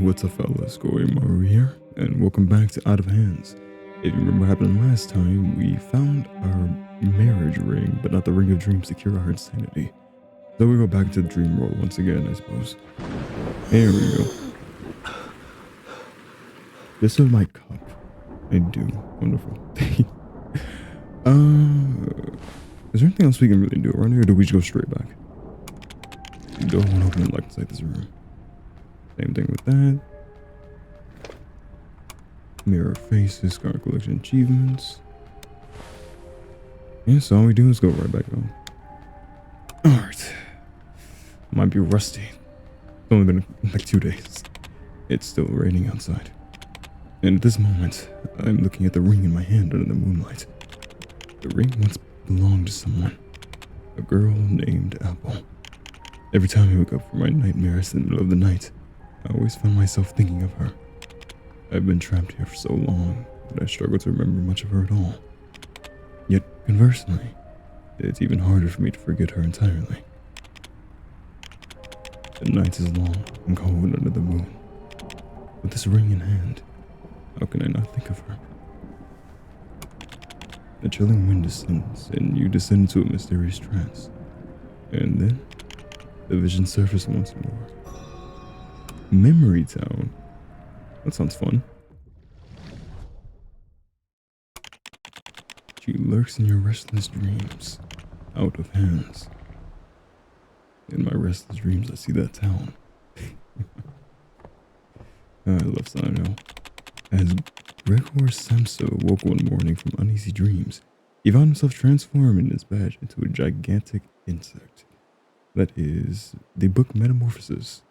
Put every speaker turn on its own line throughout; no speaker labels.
what's up fellas, Gory Maru here, and welcome back to Out of Hands. If you remember what happened last time, we found our marriage ring, but not the ring of dreams to cure our insanity. So we go back to the dream world once again, I suppose. Here we go. This is my cup. I do. Wonderful. Is there anything else we can really do around here, or do we just go straight back? Don't want to open the light inside this room. Same thing with that. Mirror faces, scar collection achievements. Yeah, so all we do is go right back home. Alright. Might be rusty. It's only been like 2 days. It's still raining outside. And at this moment, I'm looking at the ring in my hand under the moonlight. The ring once belonged to someone. A girl named Apple. Every time I wake up from my nightmares in the middle of the night, I always find myself thinking of her. I've been trapped here for so long that I struggle to remember much of her at all. Yet, conversely, it's even harder for me to forget her entirely. The night is long and cold under the moon. With this ring in hand, how can I not think of her? The chilling wind descends, and you descend into a mysterious trance. And then, the vision surfaces once more. Memory Town. That sounds fun. She lurks in your restless dreams, out of hands. In my restless dreams, I see that town. I love Sino. As Gregor Samso woke one morning from uneasy dreams, he found himself transformed in his badge into a gigantic insect. That is the book Metamorphosis.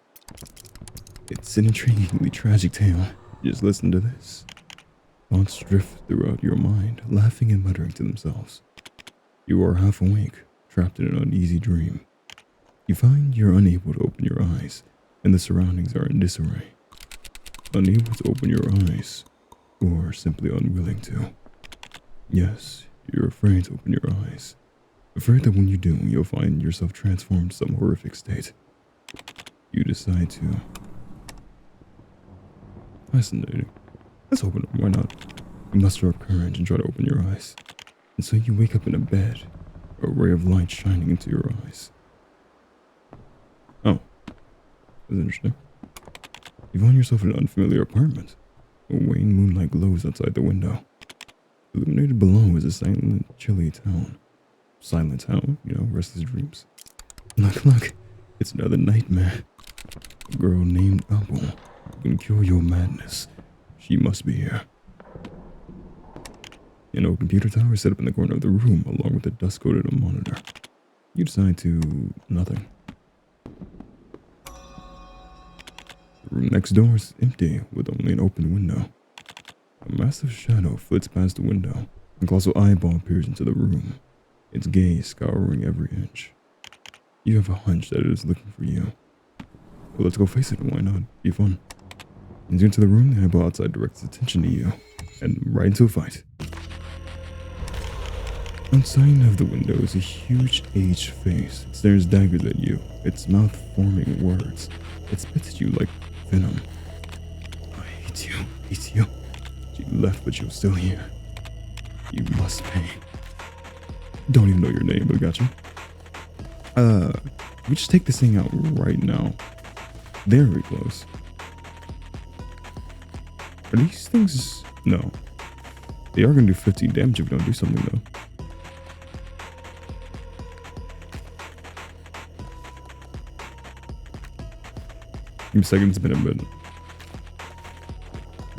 It's an intriguingly tragic tale. Just listen to this. Thoughts drift throughout your mind, laughing and muttering to themselves. You are half awake, trapped in an uneasy dream. You find you're unable to open your eyes, and the surroundings are in disarray. Unable to open your eyes, or simply unwilling to. Yes, you're afraid to open your eyes. Afraid that when you do, you'll find yourself transformed to some horrific state. You decide to... Fascinating. Let's open them, why not? You muster up courage and try to open your eyes. And so you wake up in a bed, a ray of light shining into your eyes. Oh, that's interesting. You find yourself in an unfamiliar apartment. A wan moonlight glows outside the window. Illuminated below is a silent, chilly town. Silent town, you know, restless dreams. Look, it's another nightmare. A girl named Apple who can cure your madness. She must be here. An old computer tower is set up in the corner of the room, along with a dust-coated monitor. You decide to... nothing. The room next door is empty, with only an open window. A massive shadow flits past the window. A colossal eyeball appears into the room, its gaze scouring every inch. You have a hunch that it is looking for you. Well, let's go face it, why not? Be fun. As you enter the room, the eyeball outside directs attention to you, and right into a fight. Outside of the window is a huge aged face. It stares daggers at you, its mouth forming words. It spits at you like venom. I hate you, hate you. She left, but you're still here. You must pay. Don't even know your name, but I got you. We just take this thing out right now. Very close. Are these things... No. They are gonna do 15 damage if we don't do something, though. Give me a second, it's been a bit...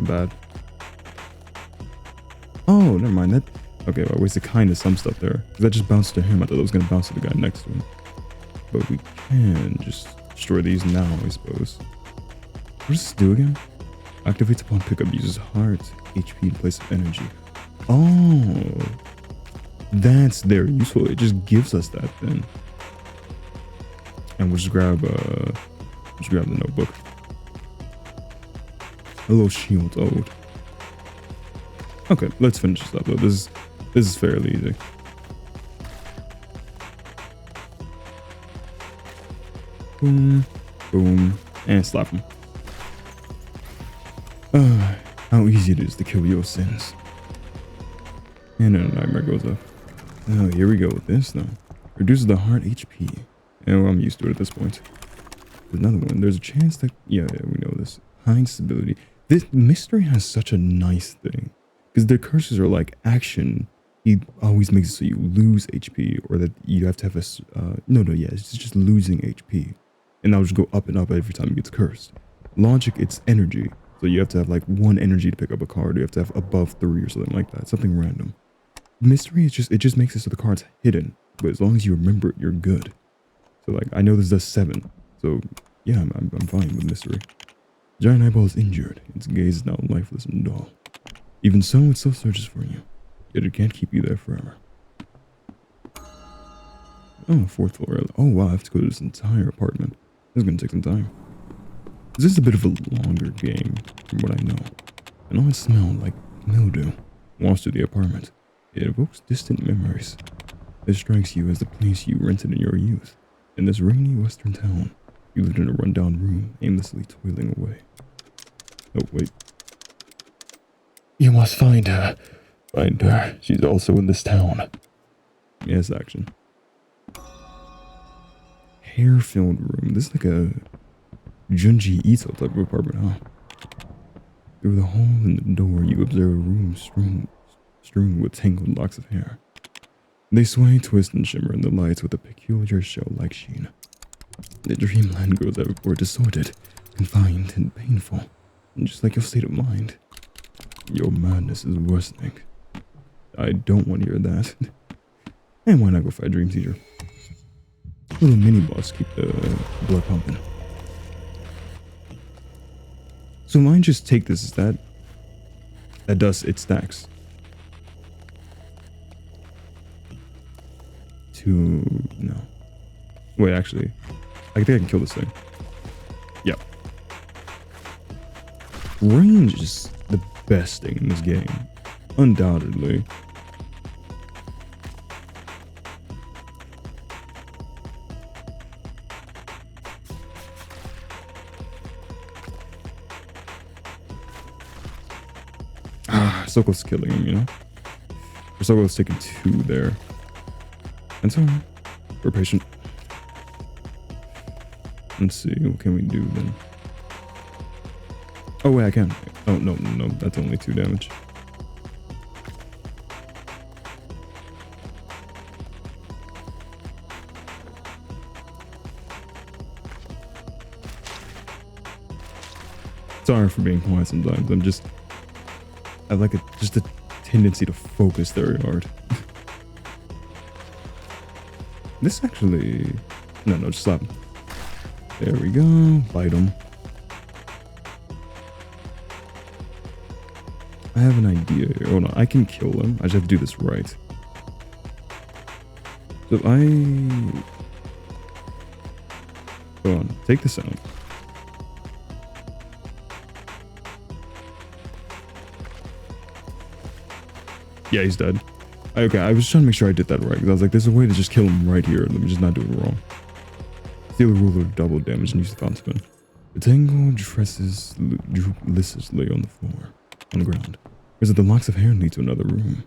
bad. Oh, never mind. That... Okay, well, I wasted kind of some stuff there. Because that just bounced to him. I thought it was going to bounce to the guy next to him. But we can just destroy these now, I suppose. What does this do again? Activates upon pickup, uses heart, HP in place of energy. Oh, that's very useful. It just gives us that then. And we'll just grab the notebook. A little shield ode. Okay, let's finish this up though. This is fairly easy. Boom, boom, and slap him. How easy it is to kill your sins. And then a nightmare goes up. Oh, here we go with this though. Reduces the heart HP. And well, I'm used to it at this point. There's another one. There's a chance that yeah, we know this. High stability. This mystery has such a nice thing. Because their curses are like action. He always makes it so you lose HP or that you have to have a it's just losing HP. And that'll just go up and up every time it gets cursed. Logic, it's energy. So you have to have like 1 energy to pick up a card. You have to have above 3 or something like that. Something random. Mystery is just, it just makes it so the card's hidden. But as long as you remember it, you're good. So like, I know this does 7. So yeah, I'm fine with mystery. Giant eyeball is injured. Its gaze is now lifeless and dull. Even so, it still searches for you. Yet it can't keep you there forever. Oh, 4th floor. Oh wow, I have to go to this entire apartment. This is gonna take some time. This is a bit of a longer game, from what I know. And all it smelled like mildew washed through the apartment. It evokes distant memories. It strikes you as the place you rented in your youth. In this rainy western town, you lived in a rundown room, aimlessly toiling away. Oh, wait. You must find her. Find her. She's also in this town. Yes, action. Hair-filled room. This is like a Junji Ito type of apartment, huh? Through the hole in the door, you observe a room strewn with tangled locks of hair. They sway, twist, and shimmer in the lights with a peculiar shell-like sheen. The dreamland grows ever more distorted, confined, and painful, just like your state of mind. Your madness is worsening. I don't want to hear that. And why not go fight Dream Teacher? Little mini-boss keep the blood pumping. So mine just take this as that does, it stacks. No. Wait, actually. I think I can kill this thing. Yep. Range is the best thing in this game. Undoubtedly. So close to killing him, you know? We're so close to taking 2 there. And so, we're patient. Let's see, what can we do then? Oh wait, I can. Oh, no, that's only 2 damage. Sorry for being quiet sometimes. I have like just a tendency to focus very hard. This actually, no, just slap him. There we go, bite him. I have an idea here. Oh no, I can kill him. I just have to do this right. So if hold on, take this out. Yeah, he's dead. Okay, I was trying to make sure I did that right, because I was like, there's a way to just kill him right here. Let me just not do it wrong. Steal a ruler, double damage, and use the fountain spin. The tangled tresses droop listlessly on the floor, on the ground. Whereas the locks of hair lead to another room.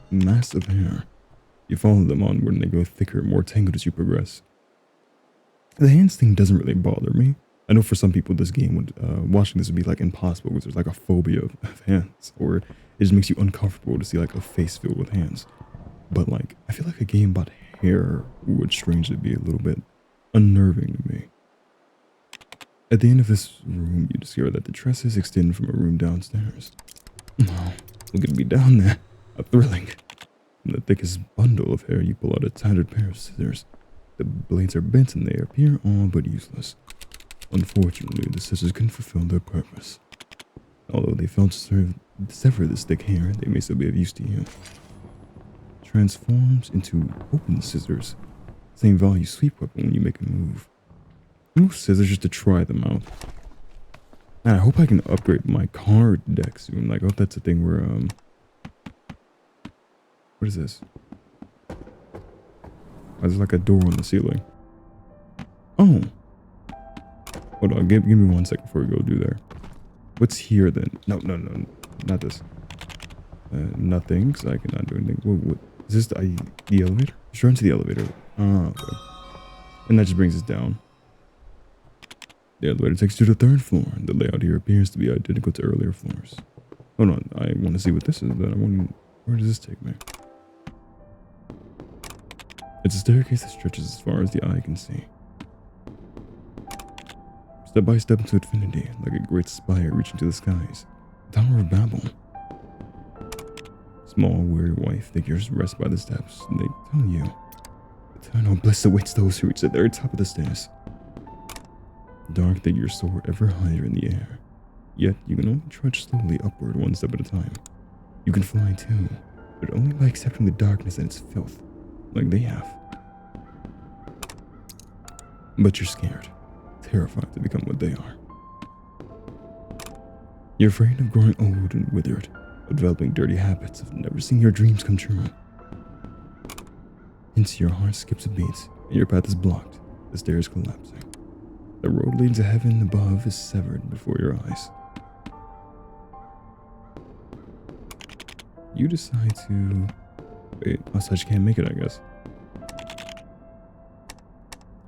Massive hair. You follow them onward and they grow thicker, more tangled as you progress. The hands thing doesn't really bother me. I know for some people this game would, watching this would be like impossible because there's like a phobia of hands, or it just makes you uncomfortable to see like a face filled with hands. But like, I feel like a game about hair would strangely be a little bit unnerving to me. At the end of this room, you discover that the tresses extend from a room downstairs. Oh, look at me down there. How thrilling. From the thickest bundle of hair, you pull out a tattered pair of scissors. The blades are bent and they appear all but useless. Unfortunately, the scissors can fulfill their purpose. Although they failed to sever this thick hair, they may still be of use to you. Transforms into open scissors. Same value sweep weapon when you make a move. Move scissors just to try them out. And I hope I can upgrade my card deck soon. Like, I hope that's a thing where, what is this? Oh, there's like a door on the ceiling. Oh. Hold on, give me 1 second before we go do there. What's here then? No, not this. Nothing, so I cannot do anything. What is this? The elevator? Just run to the elevator. Ah, okay. And that just brings us down. The elevator takes you to the 3rd floor. The layout here appears to be identical to earlier floors. Hold on, I want to see what this is then. Where does this take me? It's a staircase that stretches as far as the eye can see. Step by step into infinity, like a great spire reaching to the skies. Tower of Babel. Small, weary white figures rest by the steps, and they tell you, eternal bliss awaits those who reach the very top of the stairs. Dark figures soar ever higher in the air, yet you can only trudge slowly upward 1 step at a time. You can fly too, but only by accepting the darkness and its filth, like they have. But you're scared, terrified to become what they are. You're afraid of growing old and withered, of developing dirty habits, of never seeing your dreams come true. Hence your heart skips a beat, and your path is blocked, the stairs collapsing. The road leading to heaven above is severed before your eyes. You decide to... Wait, I just can't make it, I guess.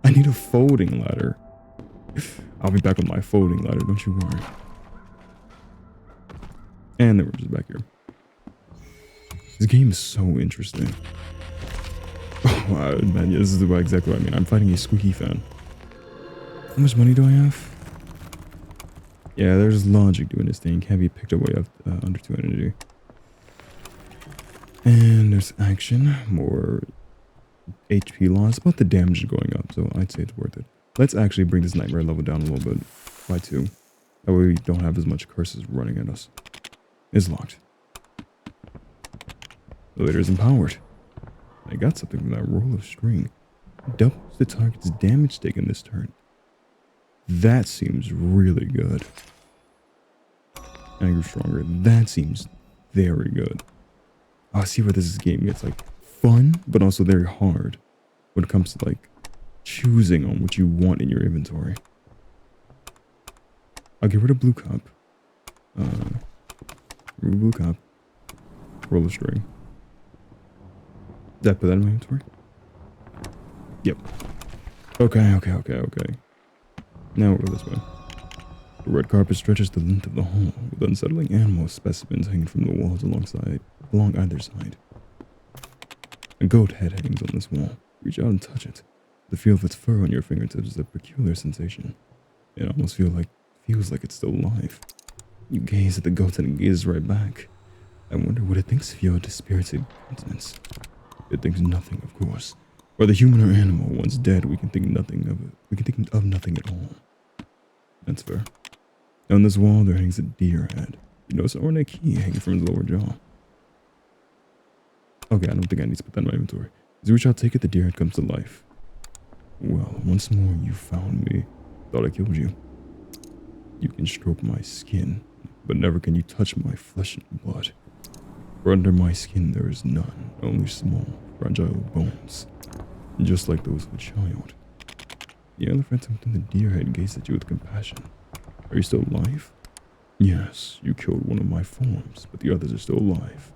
I need a folding ladder. I'll be back with my folding ladder, don't you worry. And then we're just back here. This game is so interesting. Oh, wow, man, yeah, this is exactly what I mean. I'm fighting a squeaky fan. How much money do I have? Yeah, there's logic doing this thing. Can't be picked away up under 2 energy. And there's action. More HP loss, but the damage is going up, so I'd say it's worth it. Let's actually bring this nightmare level down a little bit by 2. That way we don't have as much curses running at us. It's locked. The elevator is empowered. I got something from that roll of string. Doubles the target's damage taken this turn. That seems really good. And I grew stronger. That seems very good. I see where this game gets like fun, but also very hard when it comes to like choosing on what you want in your inventory. I'll get rid of blue cup. Remove blue cup. Roll a string. Did I put that in my inventory? Yep. Okay. Now we'll go this way. The red carpet stretches the length of the hall, with unsettling animal specimens hanging from the walls along either side. A goat head hangs on this wall. Reach out and touch it. The feel of its fur on your fingertips is a peculiar sensation. It almost feels like it's still alive. You gaze at the goat and it gazes right back. I wonder what it thinks of your dispirited countenance. It thinks nothing, of course. Whether human or animal, once dead, we can think nothing of it. We can think of nothing at all. That's fair. On this wall, there hangs a deer head. You notice an ornate key hanging from his lower jaw. Okay, I don't think I need to put that in my inventory. As you reach out, take it, the deer head comes to life. Well, once more, you found me. Thought I killed you. You can stroke my skin, but never can you touch my flesh and blood. For under my skin there is none, only small, fragile bones. Just like those of a child. The elephant within the deer head gazed at you with compassion. Are you still alive? Yes, you killed one of my forms, but the others are still alive.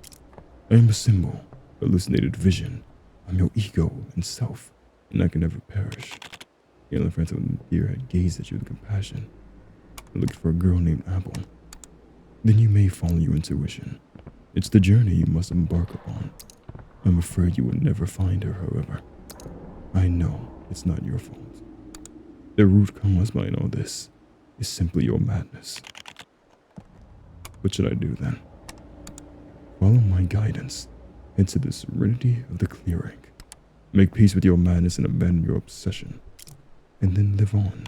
I am a symbol, hallucinated vision. I'm your ego and self, and I can never perish. The elephant within the deer head gazed at you with compassion. I looked for a girl named Apple. Then you may follow your intuition. It's the journey you must embark upon. I'm afraid you will never find her, however. I know it's not your fault. The root cause behind all this is simply your madness. What should I do then? Follow my guidance. Head to the serenity of the clearing. Make peace with your madness and abandon your obsession. And then live on.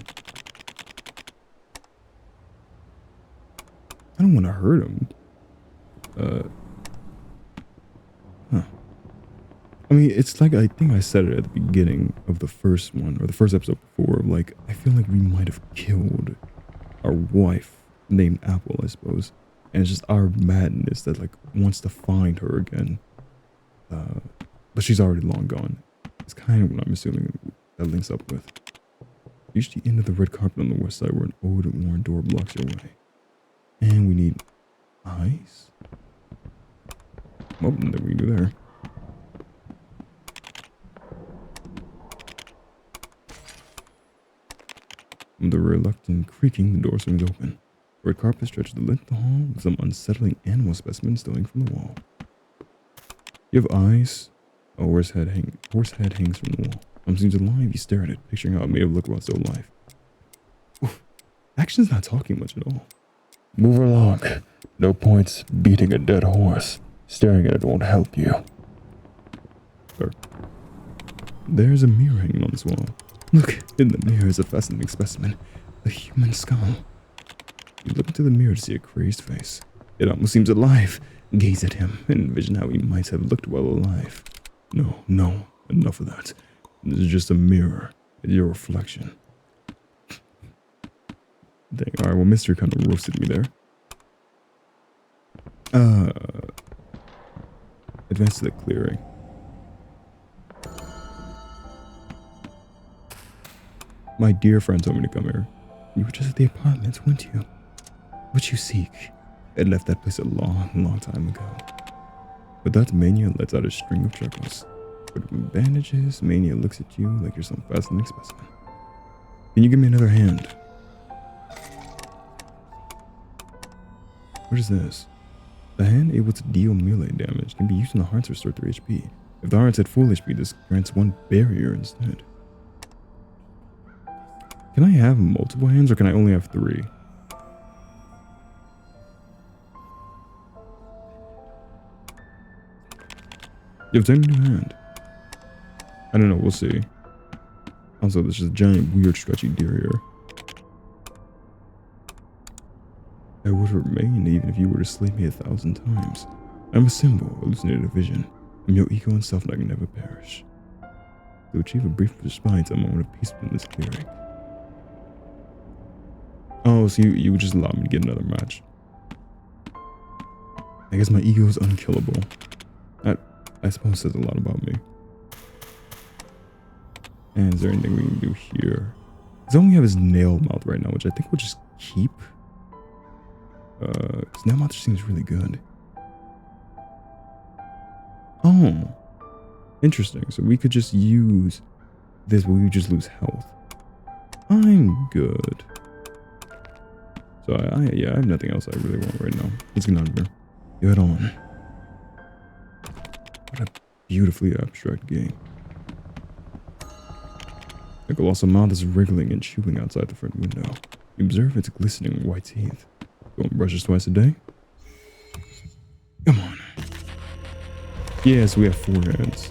I don't want to hurt him. I mean, it's like, I think I said it at the beginning of the first one, or the first episode before, like, I feel like we might have killed our wife, named Apple, I suppose. And it's just our madness that, like, wants to find her again. But she's already long gone. It's kind of what I'm assuming that links up with. Reach the end of the red carpet on the west side where an old and worn door blocks your way. And we need eyes? Well, nothing we can do there. With the reluctant creaking, the door swings open. The red carpet stretches the length of the hall with some unsettling animal specimens stowing from the wall. You have eyes? A horse head hangs from the wall. Seems alive. You stare at it, picturing how it may have looked while still alive. Oof. Action's not talking much at all.
Move along. No points beating a dead horse. Staring at it won't help you.
Sir. There's a mirror hanging on this wall. Look, in the mirror is a fascinating specimen. A human skull. You look into the mirror to see a crazed face. It almost seems alive. Gaze at him and envision how he might have looked while alive. No, enough of that. This is just a mirror. It's your reflection. Dang, alright, well, mystery kind of roasted me there. Advance to the clearing. My dear friend told me to come here. You were just at the apartment, weren't you? What you seek? I left that place a long time ago. But that Mania lets out a string of chuckles. But with bandages, Mania looks at you like you're some fascinating specimen. Can you give me another hand? What is this? The hand able to deal melee damage can be used when the hearts restore 3 HP. If the heart's at full HP, this grants 1 barrier instead. Can I have multiple hands or can I only have 3? You have taken a new hand. I don't know, we'll see. Also, there's just a giant, weird, stretchy deer here. I would remain even if you were to slay me 1,000 times. I'm a symbol, hallucinated vision. I'm your ego and self that can never perish. To achieve a brief respite, a moment of peace in this clearing. Oh, so you would just allow me to get another match. I guess my ego is unkillable. I suppose says a lot about me. And is there anything we can do here? Because I only have his nail mouth right now, which I think we'll just keep. His nail mouth seems really good. Oh, interesting. So we could just use this, but we would just lose health. I'm good. So I have nothing else I really want right now. Let's get out of here. Get on. What a beautifully abstract game. The colossal mouth is wriggling and chewing outside the front window. You observe its glistening white teeth. Don't brush it twice a day? Come on. Yes, we have 4 hands.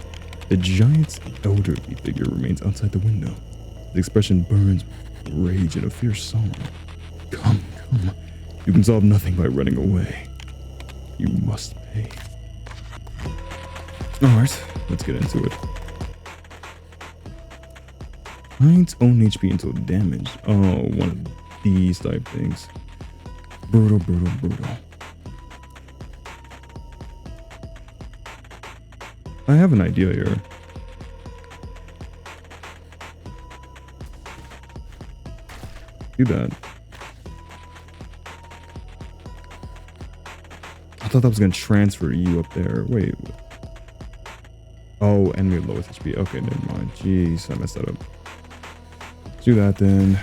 The giant's elderly figure remains outside the window. His expression burns with rage and a fierce song. Come. You can solve nothing by running away. You must pay. Alright, let's get into it. Giant's own HP until damaged. Oh, one of these type things. Brutal. I have an idea here. Do that. I thought that was going to transfer you up there. Wait. Oh, enemy with lowest HP. Okay, never mind. Jeez, I messed that up. Let's do that then.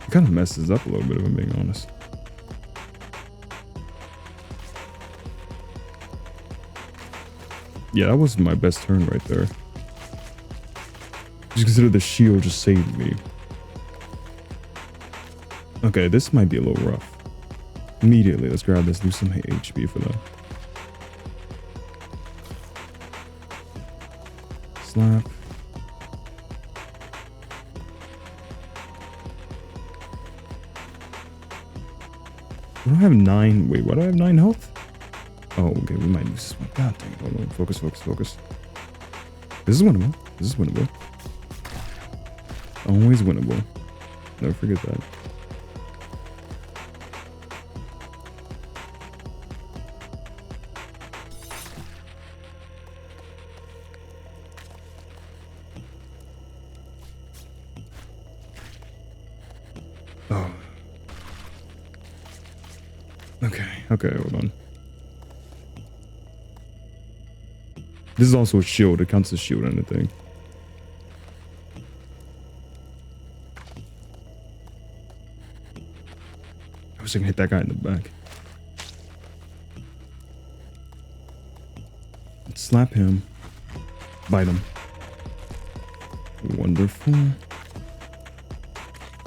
It kind of messes up a little bit if I'm being honest. Yeah, that was my best turn right there. Just consider the shield just saved me. Okay, this might be a little rough. Immediately, let's grab this, do some HP for them. Slap. I don't have 9. Wait, why do I have 9 health? Oh, okay, we might lose this one. God dang it. Hold on. Focus. This is winnable. Always winnable. Never forget that. Oh. Okay, hold on. This is also a shield. It counts as shield and a thing. I was gonna hit that guy in the back. Let's slap him. Bite him. Wonderful.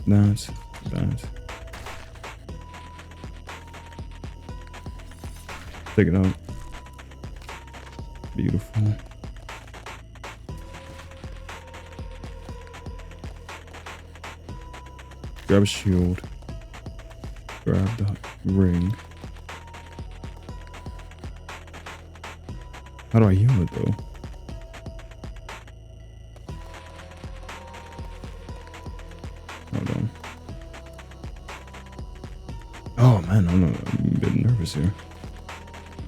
That. Take it out. Beautiful. Grab a shield. Grab the ring. How do I heal it though? Hold on. Oh man, I'm a bit nervous here.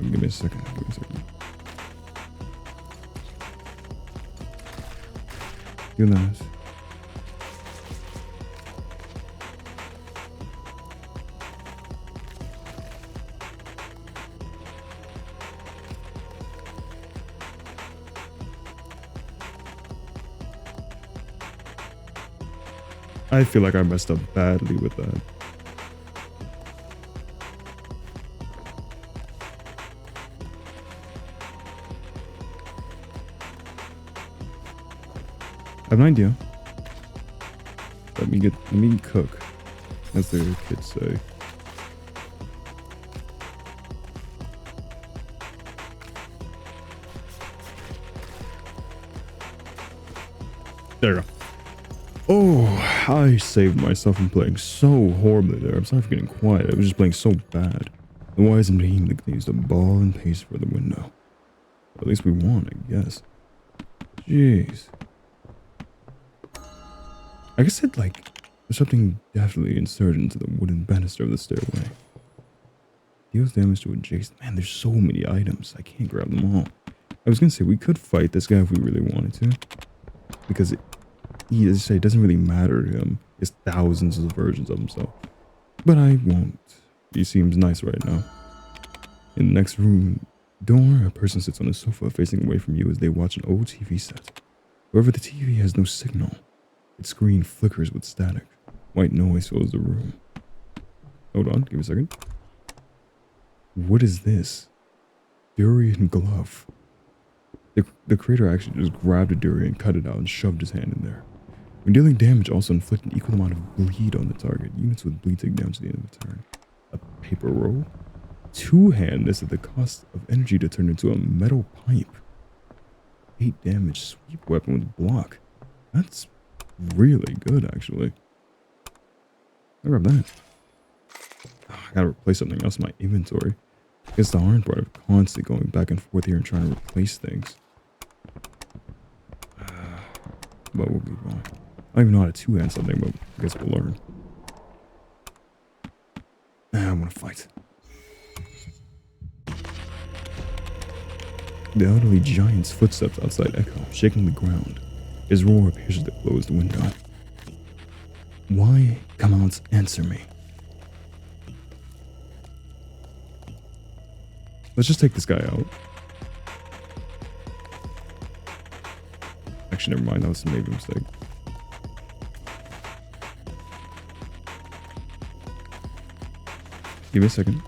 Give me a second. Do that. I feel like I messed up badly with that. I have an idea. Let me cook, as the kids say. There we go. Oh, I saved myself from playing so horribly there. I'm sorry for getting quiet. I was just playing so bad. The wise and team continues to ball and pace for the window. At least we won, I guess. Jeez. I guess there's something definitely inserted into the wooden banister of the stairway. Deals damage to adjacent. Man, there's so many items. I can't grab them all. I was gonna say we could fight this guy if we really wanted to, because as I say, it doesn't really matter to him. There's thousands of versions of himself. But I won't. He seems nice right now. In the next room door, a person sits on a sofa facing away from you as they watch an old TV set. However, the TV has no signal. Its screen flickers with static. White noise fills the room. Hold on, give me a second. What is this? Durian glove. The creator actually just grabbed a durian, cut it out, and shoved his hand in there. When dealing damage, also inflict an equal amount of bleed on the target. Units with bleed take damage at the end of the turn. A paper roll. Two-hand this at the cost of energy to turn into a metal pipe. 8 damage sweep weapon with block. That's really good, actually. I grab that. Oh, I gotta replace something else in my inventory. I guess the hard part of constantly going back and forth here and trying to replace things. But we'll be fine. I don't even know how to two-hand something, but I guess we'll learn. I want to fight. The elderly giant's footsteps outside echo, shaking the ground. His roar appears at the closed window. Why? Come out, answer me. Let's just take this guy out. Actually, never mind. That was maybe a mistake. Give me a second.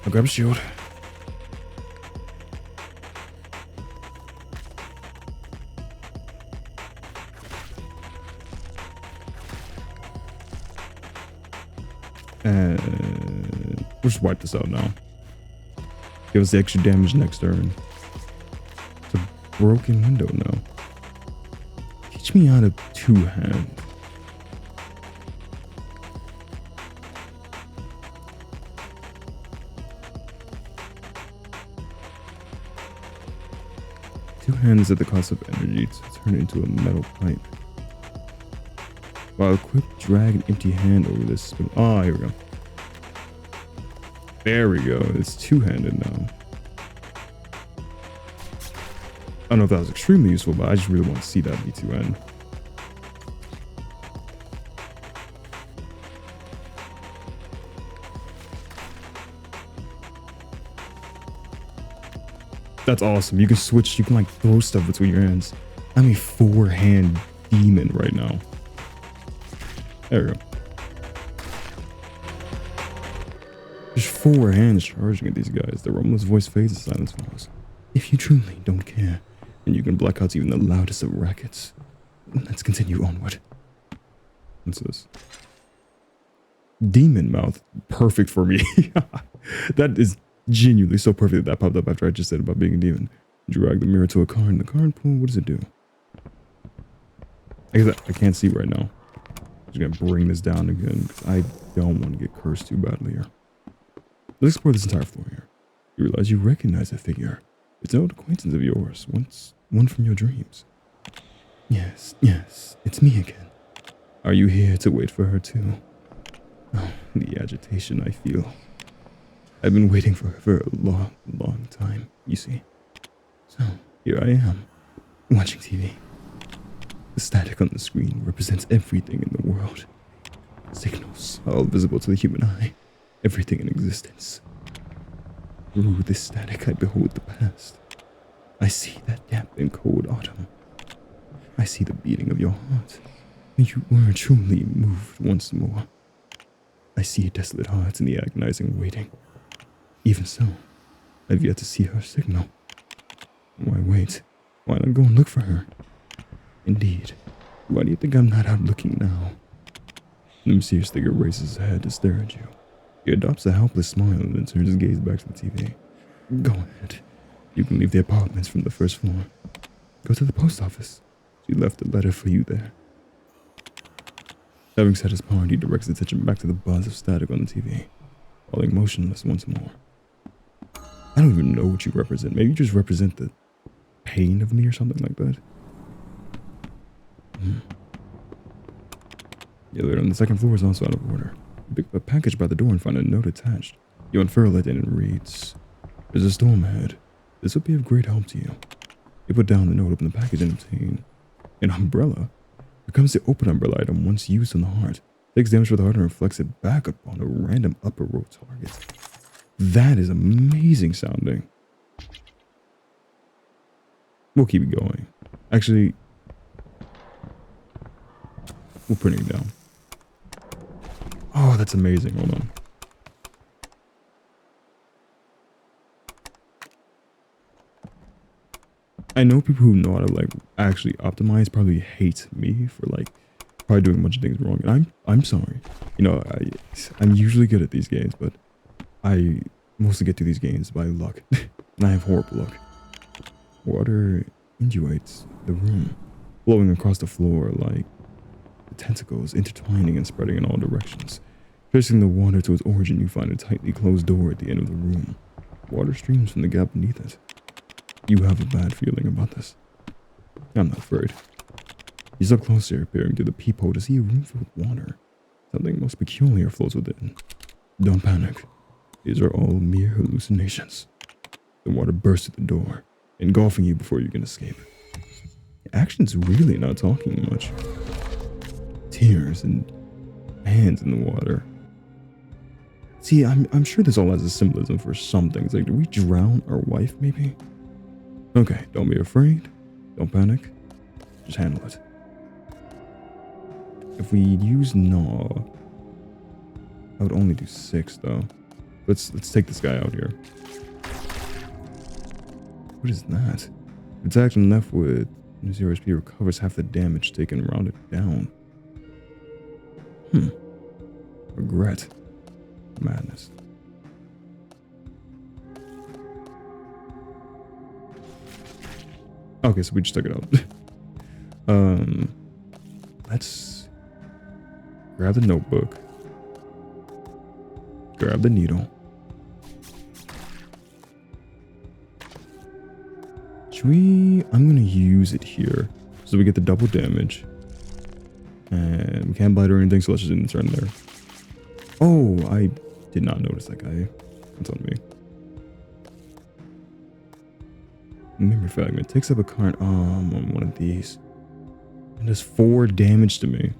I'll grab a shield. And we'll just wipe this out now. Give us the extra damage next turn. It's a broken window now. Teach me how to two-hand. Two hands at the cost of energy to turn it into a metal pipe. While equipped, drag an empty hand over this spin. Oh, here we go. There we go. It's two-handed now. I don't know if that was extremely useful, but I just really want to see that be two-hand. That's awesome. You can switch. You can like throw stuff between your hands. I'm a 4-hand demon right now. There we go. There's 4 hands charging at these guys. The rumbless voice fades as silence falls. If you truly don't care, then you can black out even the loudest of rackets. Let's continue onward. What's this? Demon mouth. Perfect for me. That is genuinely so perfect that popped up after I just said about being a demon. Drag the mirror to a card in the card pool. What does it do? I can't see right now. I'm just gonna bring this down again because I don't want to get cursed too badly here. Let's explore this entire floor here. You realize you recognize a figure. It's an old acquaintance of yours, once one from your dreams. Yes, it's me again. Are you here to wait for her too? Oh, the agitation I feel. I've been waiting for her for a long time, you see. So, here I am, watching TV. The static on the screen represents everything in the world. Signals, all visible to the human eye. Everything in existence. Through this static I behold the past. I see that gap in cold autumn. I see the beating of your heart. You were truly moved once more. I see desolate hearts in the agonizing waiting. Even so, I've yet to see her signal. Why wait? Why not go and look for her? Indeed, why do you think I'm not out looking now? The mysterious figure raises his head to stare at you. He adopts a helpless smile and then turns his gaze back to the TV. Go ahead. You can leave the apartments from the first floor. Go to the post office. She left a letter for you there. Having said his part, he directs his attention back to the buzz of static on the TV, falling motionless once more. I don't even know what you represent. Maybe you just represent the pain of me or something like that. The elevator on the second floor is also out of order. You pick up a package by the door and find a note attached. You unfurl it and it reads, "There's a storm ahead. This will be of great help to you." You put down the note, open the package, and obtain an umbrella. Becomes the open umbrella item once used on the heart. Takes damage for the heart and reflects it back upon a random upper row target. That is amazing sounding. We'll keep it going. Actually, we'll print it down. Oh, that's amazing. Hold on. I know people who know how to like actually optimize probably hate me for like probably doing a bunch of things wrong, and I'm sorry. You know, I'm usually good at these games, but I mostly get to these games by luck, and I have horrible luck. Water indurates the room, flowing across the floor like the tentacles intertwining and spreading in all directions. Tracing the water to its origin, you find a tightly closed door at the end of the room. Water streams from the gap beneath it. You have a bad feeling about this. I'm not afraid. You step closer, peering through the peephole to see a room filled with water. Something most peculiar flows within. Don't panic. These are all mere hallucinations. The water bursts at the door, engulfing you before you can escape. The action's really not talking much. Tears and hands in the water. See, I'm sure this all has a symbolism for some things. Like, do we drown our wife, maybe? Okay, don't be afraid. Don't panic. Just handle it. If we use gnaw, I would only do 6 though. Let's take this guy out here. What is that? Attacked and left with 0 HP recovers half the damage taken, rounded down. Regret. Madness. Okay, so we just took it out. Let's grab the notebook. Grab the needle. Should we? I'm gonna use it here so we get the double damage. And we can't bite or anything, so let's just insert in there. Oh, I did not notice that guy. That's on me. Memory fragment takes up a card on one of these and does 4 damage to me.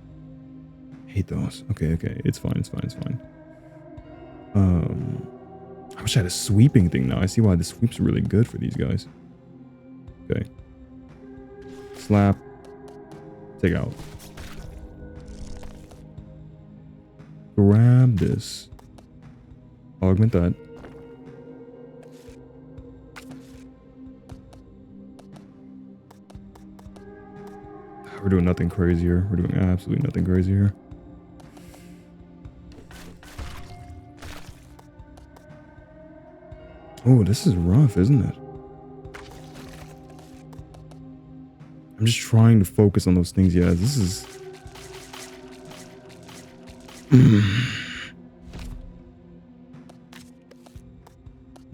Hate those. Okay, it's fine. I wish I had a sweeping thing now. I see why the sweeps are really good for these guys. Okay. Slap. Take out. Grab this. Augment that. We're doing nothing crazy here. We're doing absolutely nothing crazy here. Oh, this is rough, isn't it? I'm just trying to focus on those things. Yeah, this is...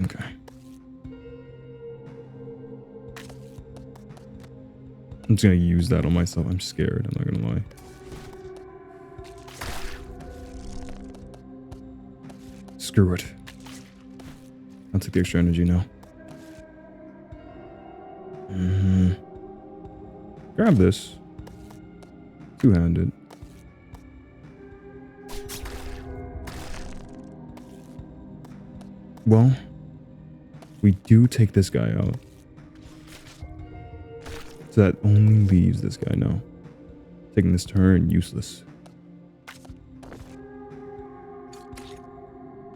Okay. I'm just gonna use that on myself. I'm scared, I'm not gonna lie. Screw it. I'll take the extra energy now. Grab this. Two-handed. Well, we do take this guy out. So that only leaves this guy now. Taking this turn, useless.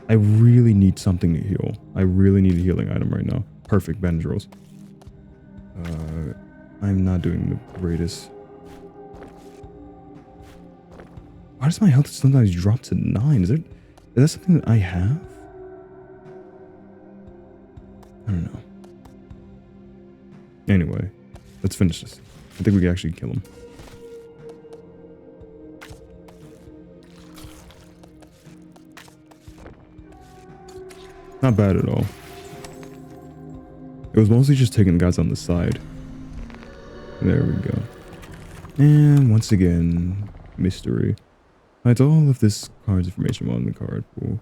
I really need something to heal. I really need a healing item right now. Perfect, bandage rolls. I'm not doing the greatest. Why does my health sometimes drop to 9? Is that something that I have? I don't know. Anyway, let's finish this. I think we can actually kill him. Not bad at all. It was mostly just taking the guys on the side. There we go. And once again, mystery. Hides all of this card's information on the card pool.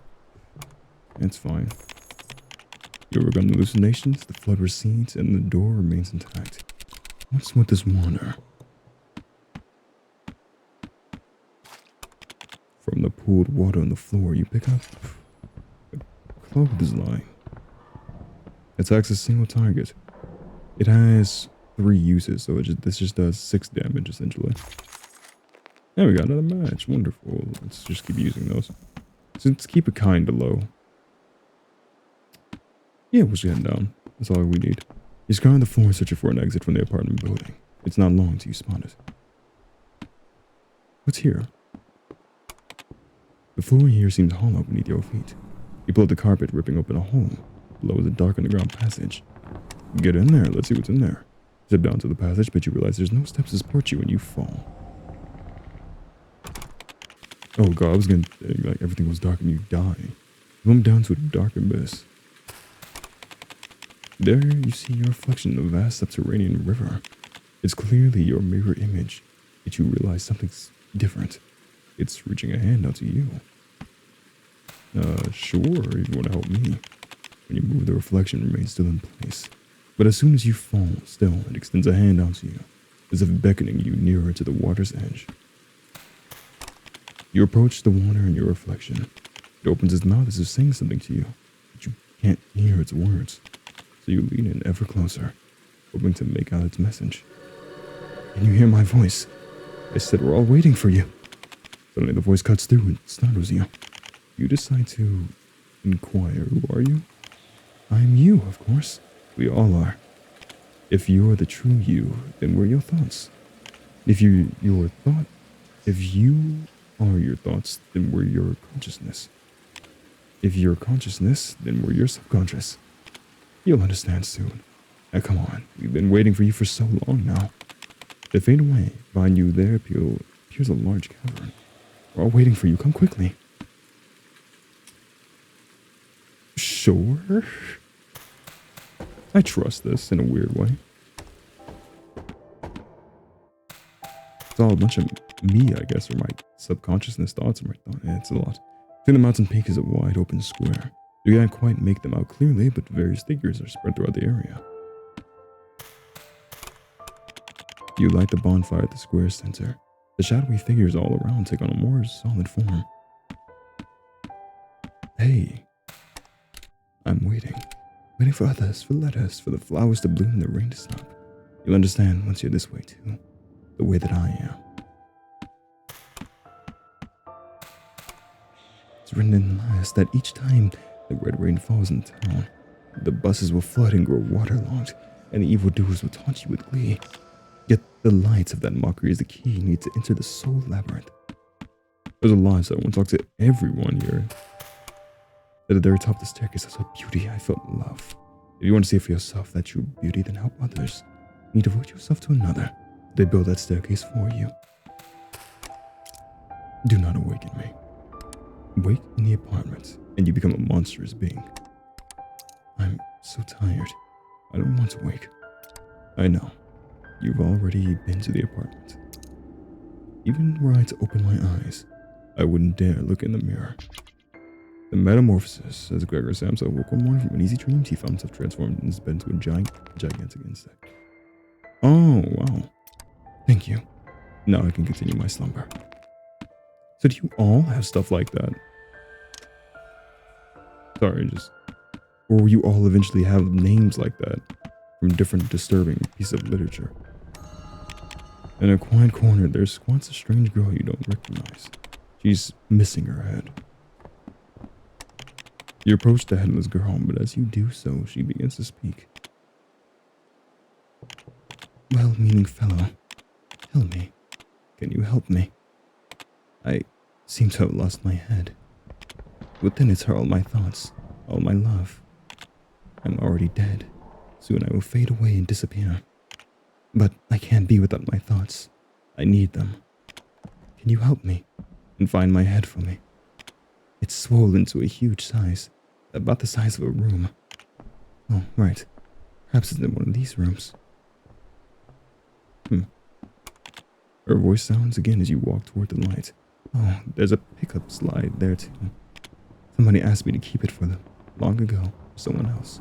It's fine. You overcome hallucinations, the flood recedes, and the door remains intact. What's with this water? From the pooled water on the floor, you pick up a clothesline. Attacks a single target. It has 3 uses, so this just does 6 damage essentially. Yeah, we got another match. Wonderful. Let's just keep using those. So let's keep it kind of low. Yeah, we'll just head down. That's all we need. You scour on the floor searching for an exit from the apartment building. It's not long till you spot it. What's here? The floor here seems hollow beneath your feet. You pull up the carpet, ripping open a hole. Below is a dark underground passage. Get in there, let's see what's in there. Step down to the passage, but you realize there's no steps to support you when you fall. Oh god, I was gonna think like everything was dark and you die. You lump down to a dark abyss. There you see your reflection in a vast subterranean river. It's clearly your mirror image, yet you realize something's different. It's reaching a hand out to you. Sure, if you want to help me. When you move, the reflection remains still in place. But as soon as you fall still, it extends a hand out to you, as if beckoning you nearer to the water's edge. You approach the water in your reflection. It opens its mouth as if saying something to you, but you can't hear its words. So you lean in ever closer, hoping to make out its message. Can you hear my voice? I said we're all waiting for you. Suddenly the voice cuts through and startles you. You decide to inquire, who are you? I'm you, of course. We all are. If you are the true you, then we're your thoughts. If you are your thoughts, then we're your consciousness. If you're consciousness, then we're your subconscious. You'll understand soon. Now come on, we've been waiting for you for so long now. To fade away, behind you there appears a large cavern. We're all waiting for you, come quickly. Sure. I trust this in a weird way. It's all a bunch of me, I guess, or my subconsciousness thoughts. Or my thought. Yeah, it's a lot. Between the mountain peak is a wide open square. You can't quite make them out clearly, but various figures are spread throughout the area. You light the bonfire at the square's center. The shadowy figures all around take on a more solid form. Hey. I'm waiting. Waiting for others, for letters, for the flowers to bloom, the rain to stop. You'll understand once you're this way too. The way that I am. It's written in last that each time the red rain falls in town, the buses will flood and grow waterlogged, and the evildoers will taunt you with glee. Yet the light of that mockery is the key you need to enter the soul labyrinth. There's a lie, so I won't talk to everyone here. At the very top of the staircase, I saw beauty, I felt love. If you want to see for yourself that true beauty, then help others. You devote yourself to another. They build that staircase for you. Do not awaken me. Wait in the apartment, and you become a monstrous being. I'm so tired. I don't want to wake. I know. You've already been to the apartment. Even were I to open my eyes, I wouldn't dare look in the mirror. The metamorphosis, as Gregor Samsa woke one morning from uneasy dreams, he found himself transformed in his bed into a gigantic insect. Oh, wow. Thank you. Now I can continue my slumber. So do you all have stuff like that? Sorry, or will you all eventually have names like that from different disturbing pieces of literature? In a quiet corner, there squats a strange girl you don't recognize. She's missing her head. You approach the headless girl, but as you do so, she begins to speak. Well-meaning fellow, tell me, can you help me? I seem to have lost my head. Within it are all my thoughts, all my love. I'm already dead. Soon I will fade away and disappear. But I can't be without my thoughts. I need them. Can you help me and find my head for me? It's swollen to a huge size, about the size of a room. Oh, right. Perhaps it's in one of these rooms. Her voice sounds again as you walk toward the light. Oh, there's a pickup slide there too. Somebody asked me to keep it for them, long ago, for someone else.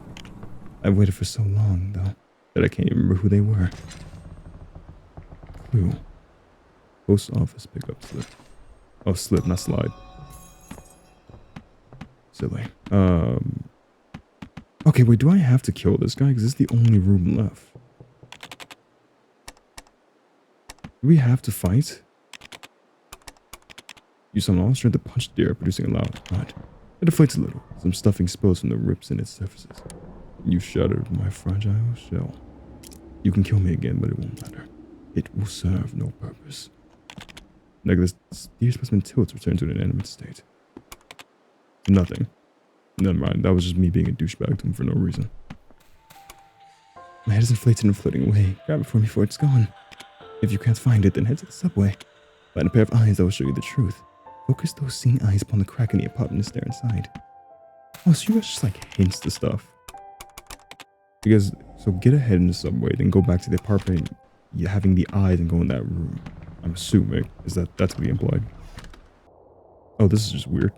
I've waited for so long, though, that I can't even remember who they were. Clue. Post office pickup slip. Oh, slip, not slide. Silly. Okay, wait, do I have to kill this guy? Because this is the only room left. Do we have to fight? You summon all strength to punch the air, producing a loud thud. It deflates a little, some stuffing spills from the rips in its surfaces. You shudder, my fragile shell. You can kill me again, but it won't matter. It will serve no purpose. Next, the deer specimen tilts, return to an inanimate state. Nothing. Never mind, that was just me being a douchebag to him for no reason. My head is inflated and floating away. Grab it for me before it's gone. If you can't find it, then head to the subway. Find a pair of eyes that will show you the truth. Focus those seeing eyes upon the crack in the apartment and stare inside. Oh, so you guys just like hints to stuff. Because, so get ahead in the subway, then go back to the apartment, having the eyes and go in that room. I'm assuming, that's what he implied. Oh, this is just weird.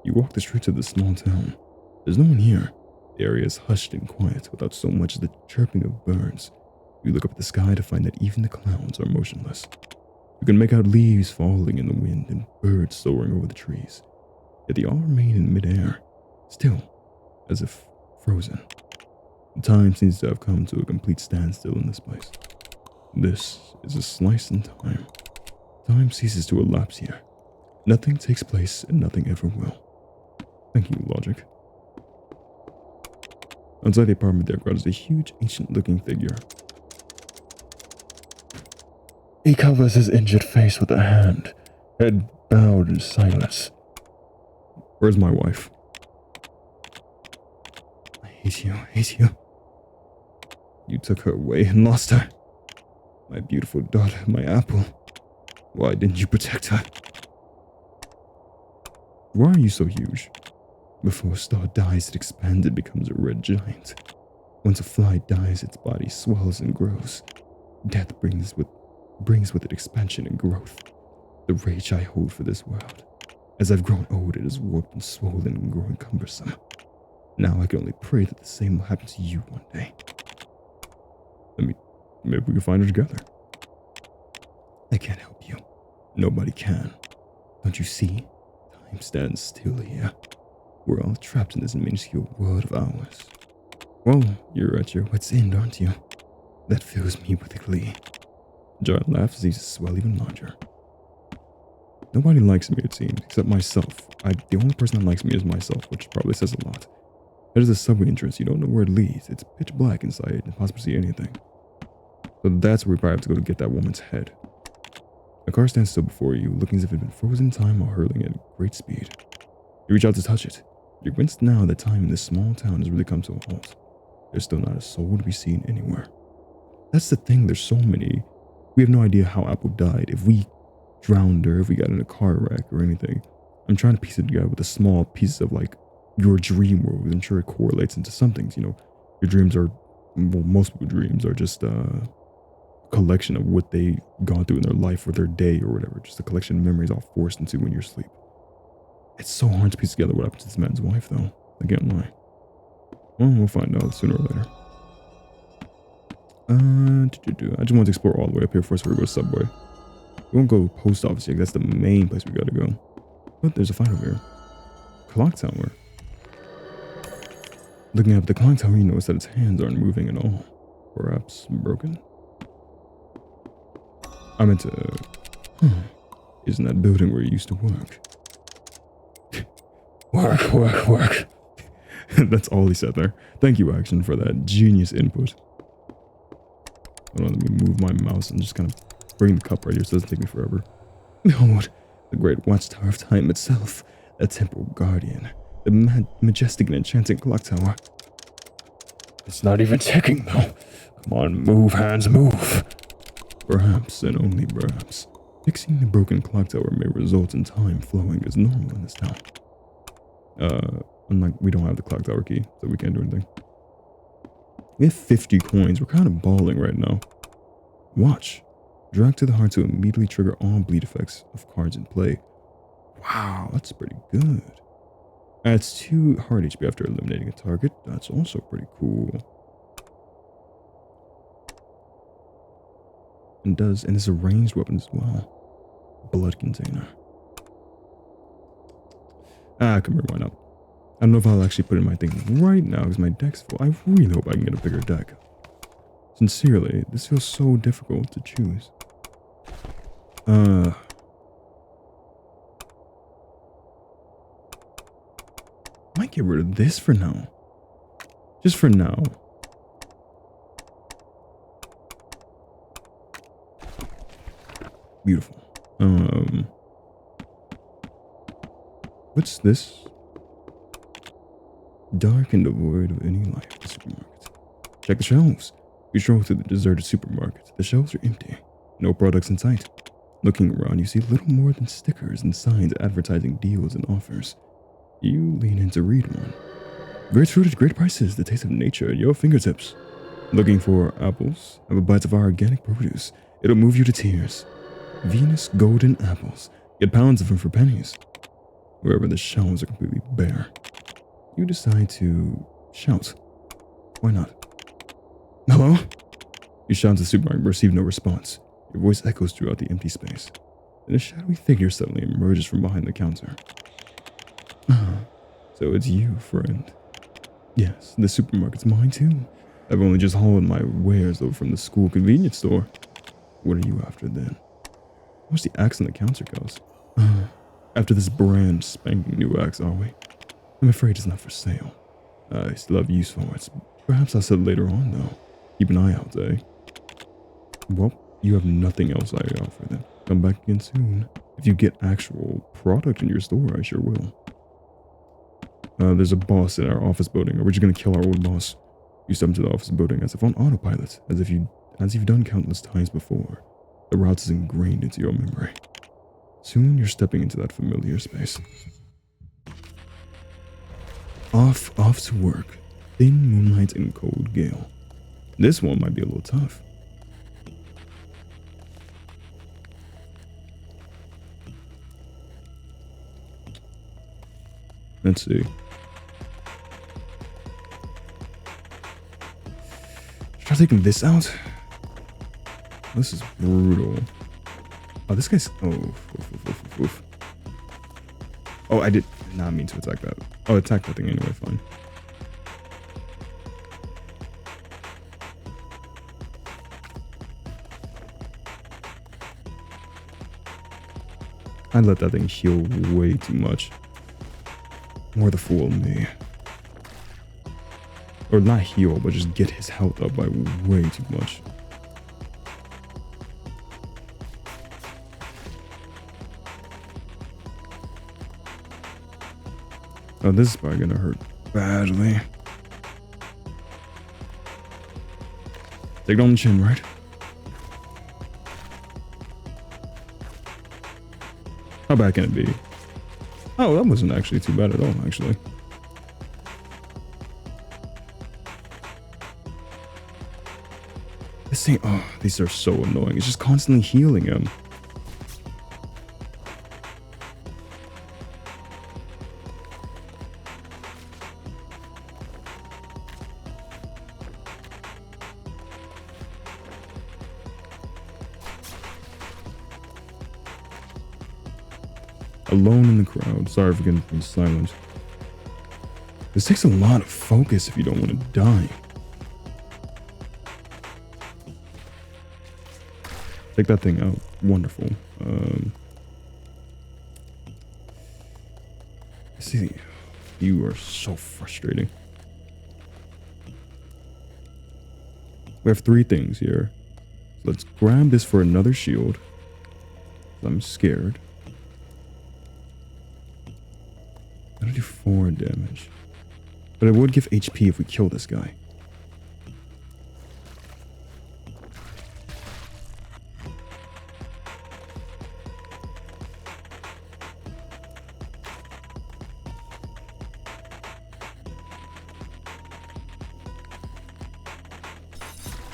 You walk the streets of this small town. There's no one here. The area is hushed and quiet, without so much as the chirping of birds. You look up at the sky to find that even the clouds are motionless. You can make out leaves falling in the wind and birds soaring over the trees. Yet they all remain in midair, still, as if frozen. Time seems to have come to a complete standstill in this place. This is a slice in time. Time ceases to elapse here. Nothing takes place and nothing ever will. Thank you, logic. Outside the apartment there crouches a huge, ancient-looking figure.
He covers his injured face with a hand, head bowed in silence.
Where's my wife? I hate you. You took her away and lost her. My beautiful daughter, my apple. Why didn't you protect her? Why are you so huge? Before a star dies, it expands and becomes a red giant. Once a fly dies, its body swells and grows. Death brings with it expansion and growth. The rage I hold for this world. As I've grown old, it has warped and swollen and growing cumbersome. Now I can only pray that the same will happen to you one day. Maybe we can find her together. I can't help you. Nobody can. Don't you see? Time stands still here. We're all trapped in this minuscule world of ours. Well, you're at your wit's end, aren't you? That fills me with glee. Giant laughs as he swell even larger. Nobody likes me, it seems, except myself. The only person that likes me is myself, which probably says a lot. There's a subway entrance, you don't know where it leads. It's pitch black inside, and possibly see anything. So that's where we probably have to go to get that woman's head. A car stands still before you, looking as if it had been frozen in time while hurtling at great speed. You reach out to touch it. You're convinced now that time in this small town has really come to a halt. There's still not a soul to be seen anywhere. That's the thing, there's so many. We have no idea how Apple died. If we drowned her, if we got in a car wreck or anything. I'm trying to piece it together with the small pieces of like your dream world. I'm sure it correlates into some things. You know, your dreams are, well, most people's dreams are just a collection of what they gone through in their life or their day or whatever. Just a collection of memories all forced into when you're asleep. It's so hard to piece together what happened to this man's wife, though. I can't lie. Well, we'll find out sooner or later. I just want to explore all the way up here first before we go to Subway. We won't go post office yet. That's the main place we gotta go. But there's a fight over here. Clock tower. Looking up at the clock tower, you notice that its hands aren't moving at all. Perhaps broken? I meant to... Isn't that building where you used to work?
Work.
That's all he said there. Thank you, Action, for that genius input. Hold on, let me move my mouse and just kind of bring the cup right here so it doesn't take me forever. Behold, the great watchtower of time itself, a temporal guardian, the majestic and enchanting clock tower.
It's not even ticking, though. Come on, move, hands, move.
Perhaps, and only perhaps, fixing the broken clock tower may result in time flowing as normal in this town. Unlike we don't have the clock tower key, so we can't do anything. We have 50 coins. We're kind of balling right now. Watch. Drag to the heart to immediately trigger all bleed effects of cards in play. Wow, that's pretty good. Adds 2 heart HP after eliminating a target. That's also pretty cool. And it's a ranged weapon as well. Blood container. Come here, why not? I don't know if I'll actually put in my thing right now because my deck's full. I really hope I can get a bigger deck. Sincerely, this feels so difficult to choose. Might get rid of this for now. Just for now. Beautiful. What's this? Dark and devoid of any life at the supermarket. Check the shelves. You stroll through the deserted supermarket. The shelves are empty. No products in sight. Looking around, you see little more than stickers and signs advertising deals and offers. You lean in to read one. Great fruit at great prices. The taste of nature at your fingertips. Looking for apples? Have a bite of our organic produce. It'll move you to tears. Venus golden apples. Get pounds of them for pennies. Wherever the shelves are completely bare, you decide to shout. Why not? Hello? You shout to the supermarket but receive no response. Your voice echoes throughout the empty space. Then a shadowy figure suddenly emerges from behind the counter. So it's you, friend. Yes, the supermarket's mine too. I've only just hauled my wares over from the school convenience store. What are you after then? What's the axe on the counter goes? After this brand spanking new axe, are we? I'm afraid it's not for sale. I still have use for it. Perhaps I'll sell it later on, though. Keep an eye out, eh? Well, you have nothing else I offer then. Come back again soon. If you get actual product in your store, I sure will. There's a boss in our office building. We're just gonna kill our old boss. You step into the office building as if on autopilot, as you've done countless times before. The route is ingrained into your memory. Soon you're stepping into that familiar space. Off to work. Thin moonlight and cold gale. This one might be a little tough. Let's see. Try taking this out. This is brutal. Oh, this guy's... Oh, oof. Oh, I did not mean to attack that. Oh, attack that thing anyway, fine. I let that thing heal way too much. More the fool of me. Or not heal, but just get his health up by way too much. Oh, this is probably gonna hurt badly. Take it on the chin, right? How bad can it be? Oh, that wasn't actually too bad at all, actually. This thing, oh, these are so annoying. It's just constantly healing him. Alone in the crowd. Sorry for getting silent. This takes a lot of focus if you don't want to die. Take that thing out. Wonderful. See, you are so frustrating. We have 3 things here. So let's grab this for another shield. I'm scared. That'll do 4 damage. But it would give HP if we kill this guy.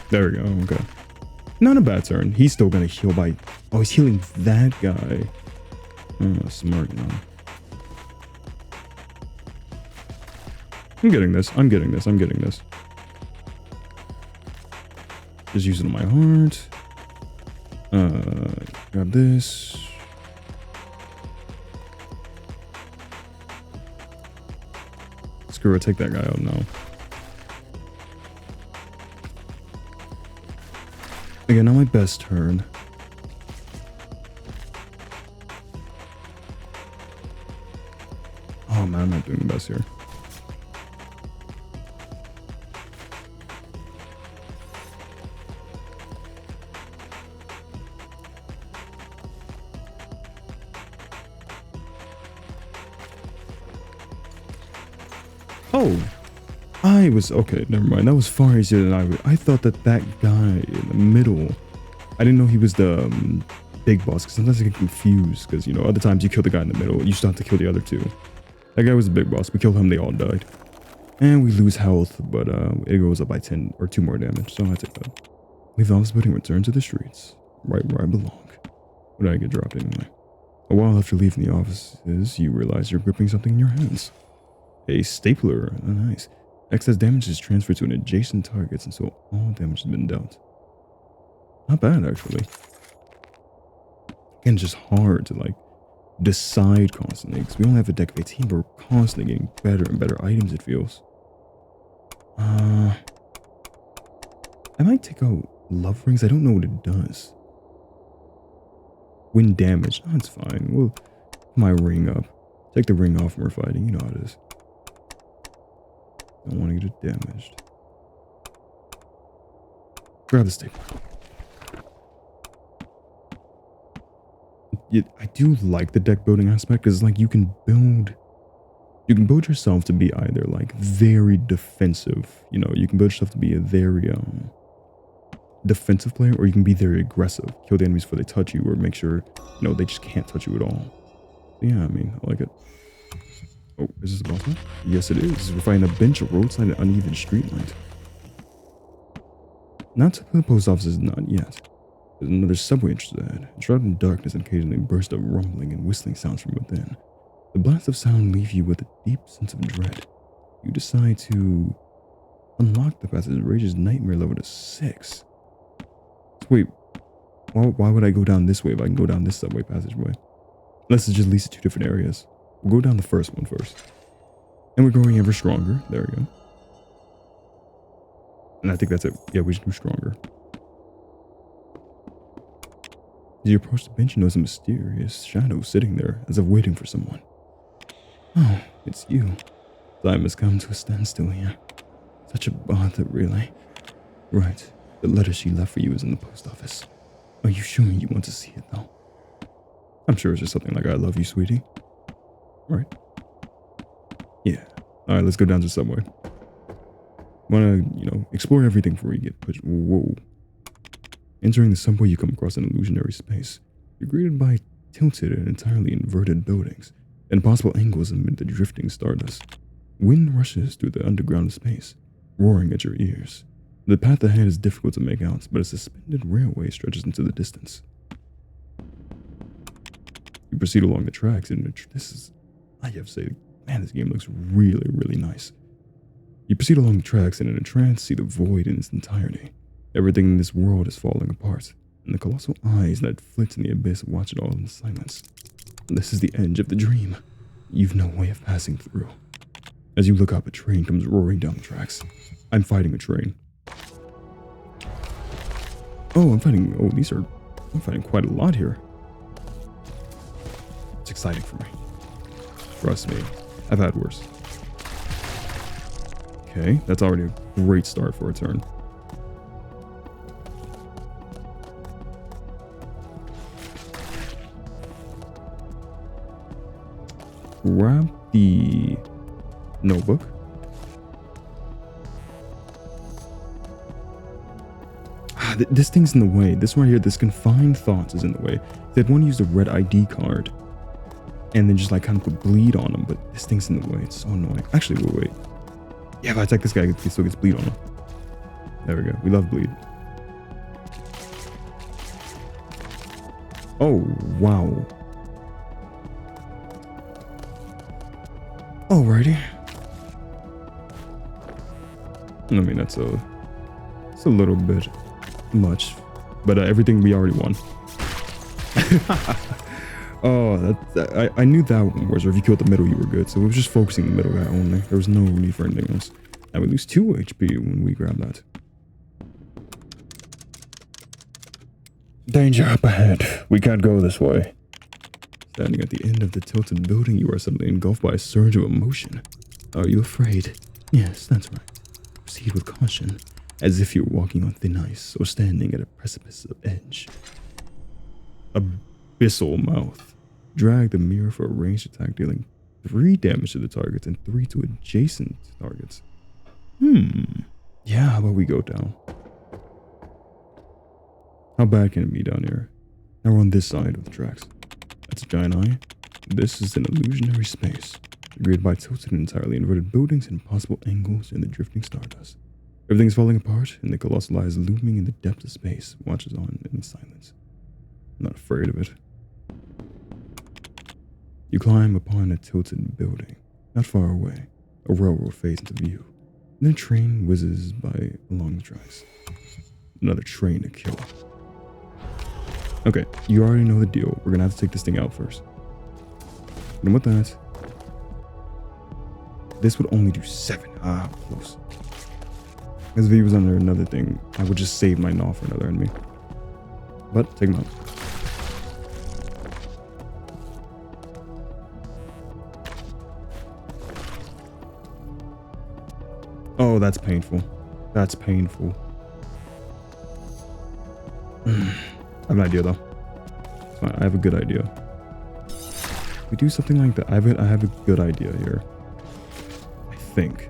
There we go, okay. Not a bad turn. He's still gonna heal by... Oh, he's healing that guy. Oh, smart now. I'm getting this. I'm getting this. I'm getting this. Just using my heart. Grab this. Screw it. Take that guy out now. Again, not my best turn. Oh man, I'm not doing the best here. Oh, I was okay. Never mind. That was far easier than I thought that guy in the middle. I didn't know he was the big boss. Because sometimes I get confused. Because you know, other times you kill the guy in the middle, you still have to kill the other 2. That guy was the big boss. We killed him. They all died, and we lose health. But it goes up by 10 or 2 more damage. So I take that. Leave the office building. Return to the streets, right where I belong. Where did I get dropped anyway? A while after leaving the offices, you realize you're gripping something in your hands. A stapler. Oh, nice. Excess damage is transferred to an adjacent target until all damage has been dealt. Not bad, actually. Again, just hard to, like, decide constantly. Because we only have a deck of 18, but we're constantly getting better and better items, it feels. I might take out love rings. I don't know what it does. Win damage. Oh, it's fine. We'll put my ring up. Take the ring off when we're fighting. You know how it is. Don't want to get it damaged. Grab the stapler. I do like the deck building aspect because like you can build yourself to be either like very defensive, you know, you can build yourself to be a very defensive player, or you can be very aggressive, kill the enemies before they touch you, or make sure, you know, they just can't touch you at all. So yeah, I mean, I like it. Oh, is this a boss fight? Yes, it is. We're fighting a bench, a roadside, and uneven street light. Not to the post office, not yet. There's another subway entrance ahead. Shrouded in darkness and occasionally burst of rumbling and whistling sounds from within. The blast of sound leave you with a deep sense of dread. You decide to unlock the passage that raises nightmare level to 6. So wait, why would I go down this way if I can go down this subway passageway? Unless it just leads to 2 different areas. We'll go down the first one first. And we're growing ever stronger. There we go. And I think that's it. Yeah, we should do stronger. As you approach the bench, you notice a mysterious shadow sitting there, as if waiting for someone. Oh, it's you. Time has come to a standstill here. Such a bother, really. Right. The letter she left for you is in the post office. Are you sure you want to see it, though? I'm sure it's just something like, I love you, sweetie. Right. Yeah. Alright, let's go down to the subway. Wanna, explore everything before you get pushed. Whoa. Entering the subway, you come across an illusionary space. You're greeted by tilted and entirely inverted buildings, and possible angles amid the drifting stardust. Wind rushes through the underground space, roaring at your ears. The path ahead is difficult to make out, but a suspended railway stretches into the distance. You proceed along the tracks, and I have to say, man, this game looks really, really nice. You proceed along the tracks, and in a trance, see the void in its entirety. Everything in this world is falling apart, and the colossal eyes that flit in the abyss watch it all in silence. This is the edge of the dream. You've no way of passing through. As you look up, a train comes roaring down the tracks. I'm fighting a train. I'm fighting quite a lot here. It's exciting for me. Trust me, I've had worse. Okay, that's already a great start for a turn. Grab the notebook. This thing's in the way. This right here, this confined thoughts is in the way. They'd want to use the red ID card and then just like kind of put bleed on them, but this thing's in the way. It's so annoying. Actually, wait. Yeah, if I attack this guy, he still gets bleed on him. There we go. We love bleed. Oh, wow. Alrighty. I mean, it's a little bit much, but everything we already won. I knew that one was, or if you killed the middle, you were good. So it was just focusing the middle guy only. There was no need for anything else. And we lose 2 HP when we grab that.
Danger up ahead. We can't go this way.
Standing at the end of the tilted building, you are suddenly engulfed by a surge of emotion. Are you afraid? Yes, that's right. Proceed with caution, as if you're walking on thin ice or standing at a precipice of edge. Abyssal mouth. Drag the mirror for a ranged attack, dealing 3 damage to the targets and 3 to adjacent targets. Yeah, how about we go down? How bad can it be down here? Now we're on this side of the tracks. That's a giant eye. This is an illusionary space, created by tilted and entirely inverted buildings and possible angles in the drifting stardust. Everything is falling apart, and the colossal eye is looming in the depths of space, watches on in silence. I'm not afraid of it. You climb upon a tilted building. Not far away, a railroad fades into view. Then a train whizzes by along the tracks. Another train to kill. Okay, you already know the deal. We're gonna have to take this thing out first. And with that, this would only do 7. Close. Because if he was under another thing, I would just save my gnaw for another enemy. But, take him out. Oh, that's painful. That's painful. I have an idea though. It's fine. I have a good idea. We do something like that. I have a good idea here. I think.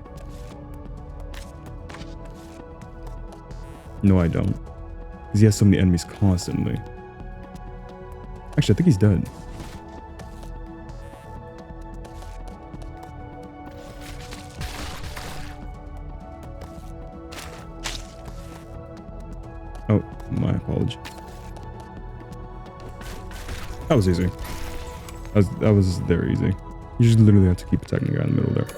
No, I don't. Because he has so many enemies constantly. Actually, I think he's dead. Oh, my apologies. That was easy. That was very easy. You just literally have to keep attacking the guy in the middle there.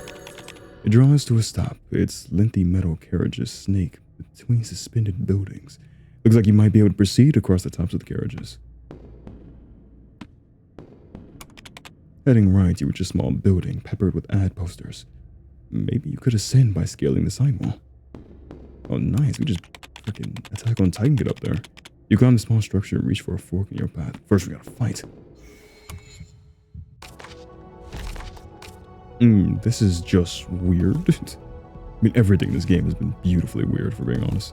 It draws to a stop. Its lengthy metal carriages snake between suspended buildings. Looks like you might be able to proceed across the tops of the carriages. Heading right, you reach a small building peppered with ad posters. maybe you could ascend by scaling the sidewall. Oh, nice. We just freaking Attack on Titan get up there. You climb a small structure and reach for a fork in your path. First, we gotta fight. This is just weird. I mean, everything in this game has been beautifully weird, for being honest.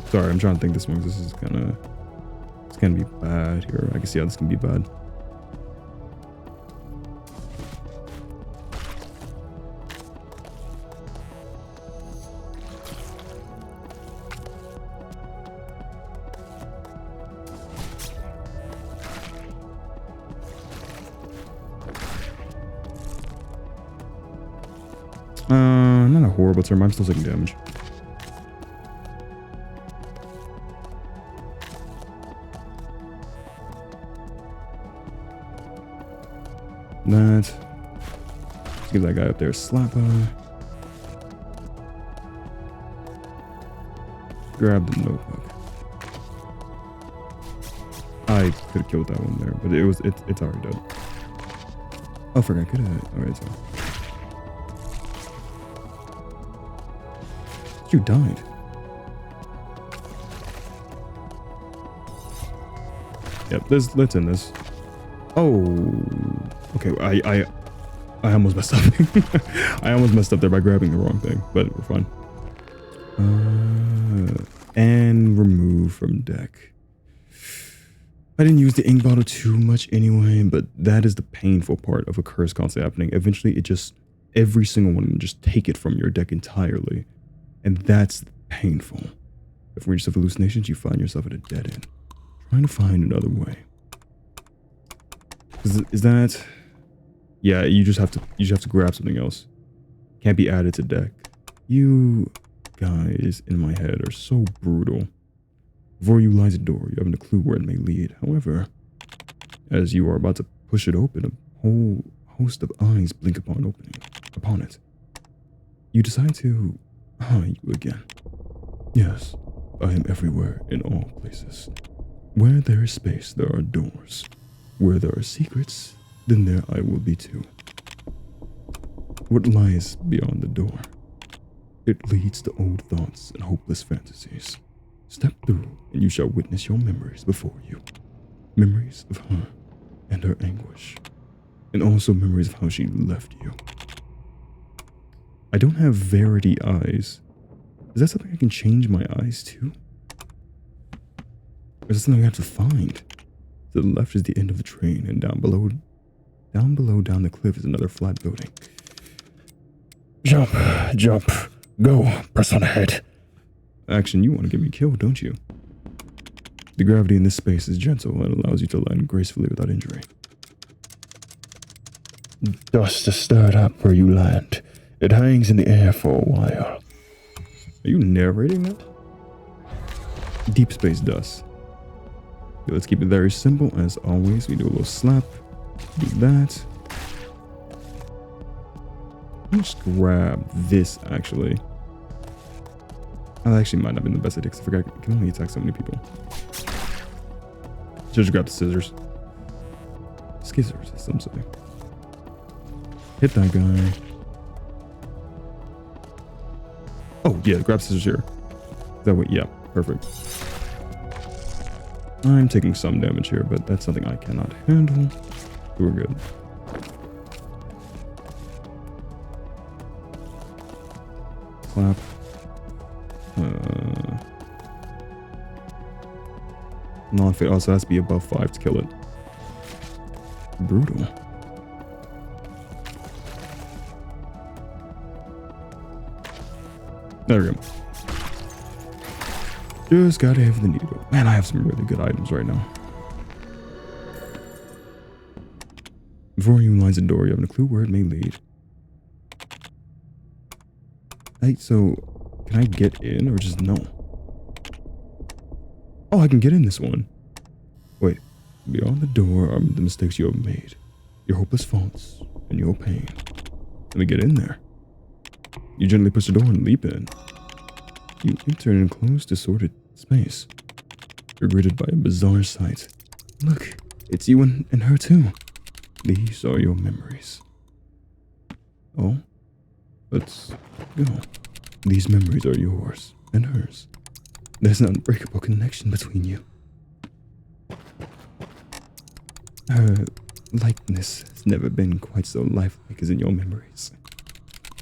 Sorry, I'm trying to think this one, because this is it's gonna be bad here. I can see how this can be bad. Not a horrible term. I'm still taking damage. Let's give that guy up there a slap. Grab the notebook. I could have killed that one there, but it's already dead. Oh, forgot. Could have. Alright, so. You died. Yep, let's end this. Oh, okay. I almost messed up. I almost messed up there by grabbing the wrong thing, but we're fine. And remove from deck. I didn't use the ink bottle too much anyway, but that is the painful part of a curse constantly happening. Eventually, every single one of them just take it from your deck entirely. And that's painful. If from yourself hallucinations, you find yourself at a dead end. Trying to find another way. Is that... Yeah, you just have to grab something else. Can't be added to deck. You guys in my head are so brutal. Before you lies a door, you haven't a clue where it may lead. However, as you are about to push it open, a whole host of eyes blink upon it. You decide to you again. Yes, I am everywhere in all places. Where there is space, there are doors. Where there are secrets, then there I will be too. What lies beyond the door? It leads to old thoughts and hopeless fantasies. Step through, and you shall witness your memories before you. Memories of her and her anguish. And also memories of how she left you. I don't have Verity eyes. Is that something I can change my eyes to? Or is that something I have to find? To the left is the end of the train, and down below down the cliff is another flat building.
Jump, jump, go, press on ahead.
Action, you want to get me killed, don't you? The gravity in this space is gentle and allows you to land gracefully without injury.
Dust is stirred up where you land. It hangs in the air for a while.
Are you narrating that? Deep space dust. Okay, let's keep it very simple as always. We do a little slap. Do that. Let's grab this actually. That actually might not have been the best idea because I forgot I can only attack so many people. Just grab the scissors. Skizzers, as some say. Hit that guy. Oh, yeah, grab scissors here. That way, yeah, perfect. I'm taking some damage here, but that's something I cannot handle. We're good. Clap. Non-fit also has to be above 5 to kill it. Brutal. There we go. Just gotta have the needle. Man, I have some really good items right now. Before you lies a door, you haven't a clue where it may lead. Hey, so can I get in or just no? Oh, I can get in this one. Wait, beyond the door are the mistakes you have made, your hopeless faults, and your pain. Let me get in there. You gently push the door and leap in. You enter an enclosed, disordered space. You're greeted by a bizarre sight. Look, it's you and her too. These are your memories. Oh, let's go. These memories are yours and hers. There's an unbreakable connection between you. Her likeness has never been quite so lifelike as in your memories.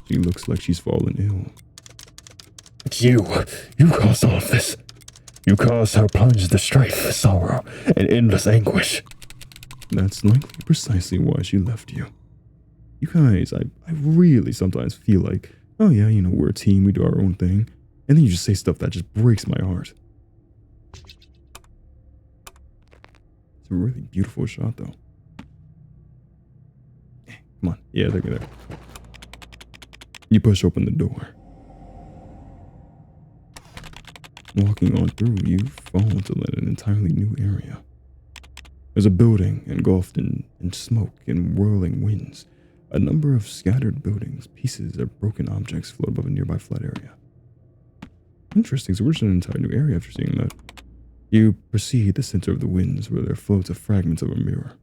She looks like she's fallen ill.
It's you. You caused all of this. You caused her plunge into strife, sorrow, and endless anguish.
That's likely precisely why she left you. You guys, I really sometimes feel like, oh yeah, you know, we're a team, we do our own thing. And then you just say stuff that just breaks my heart. It's a really beautiful shot, though. Come on. Yeah, there. You push open the door. Walking on through, you fall into an entirely new area. There's a building engulfed in smoke and whirling winds. A number of scattered buildings, pieces of broken objects float above a nearby flat area. Interesting, so we're just in an entire new area after seeing that. You proceed the center of the winds where there floats a fragment of a mirror.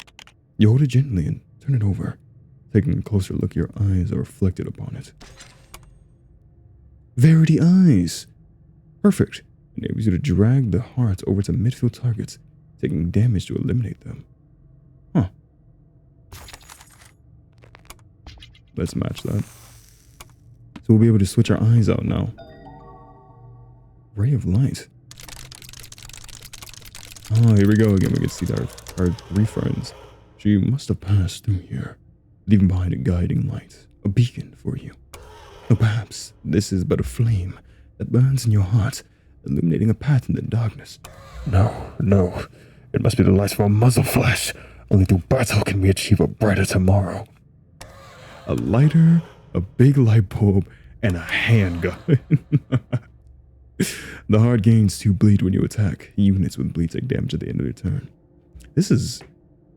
You hold it gently and turn it over. Taking a closer look, your eyes are reflected upon it. Verity eyes! Perfect. Enables you to drag the hearts over to midfield targets, taking damage to eliminate them. Huh. Let's match that. So we'll be able to switch our eyes out now. Ray of light. Oh, here we go again. We can see our three friends. She must have passed through here, leaving behind a guiding light, a beacon for you. Or perhaps this is but a flame that burns in your heart, illuminating a path in the darkness.
No. It must be the light from a muzzle flash. Only through battle can we achieve a brighter tomorrow.
A lighter, a big light bulb, and a handgun. The heart gains 2 bleed when you attack. Units with bleed take damage at the end of their turn. This is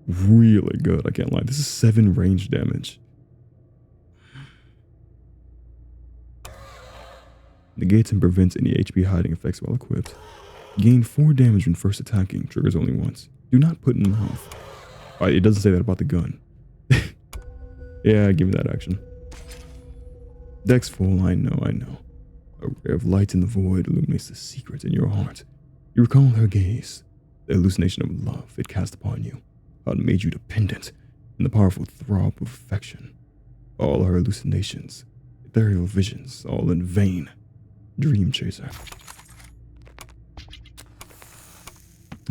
really good, I can't lie. This is 7 range damage. Negates and prevents any HP hiding effects while equipped. Gain 4 damage when first attacking. Triggers only once. Do not put in mouth. Alright, it doesn't say that about the gun. Yeah, give me that action. Dex full, I know. A ray of light in the void illuminates the secret in your heart. You recall her gaze, the hallucination of love it cast upon you, how it made you dependent, and the powerful throb of affection. All her hallucinations, ethereal visions, all in vain. Dream chaser.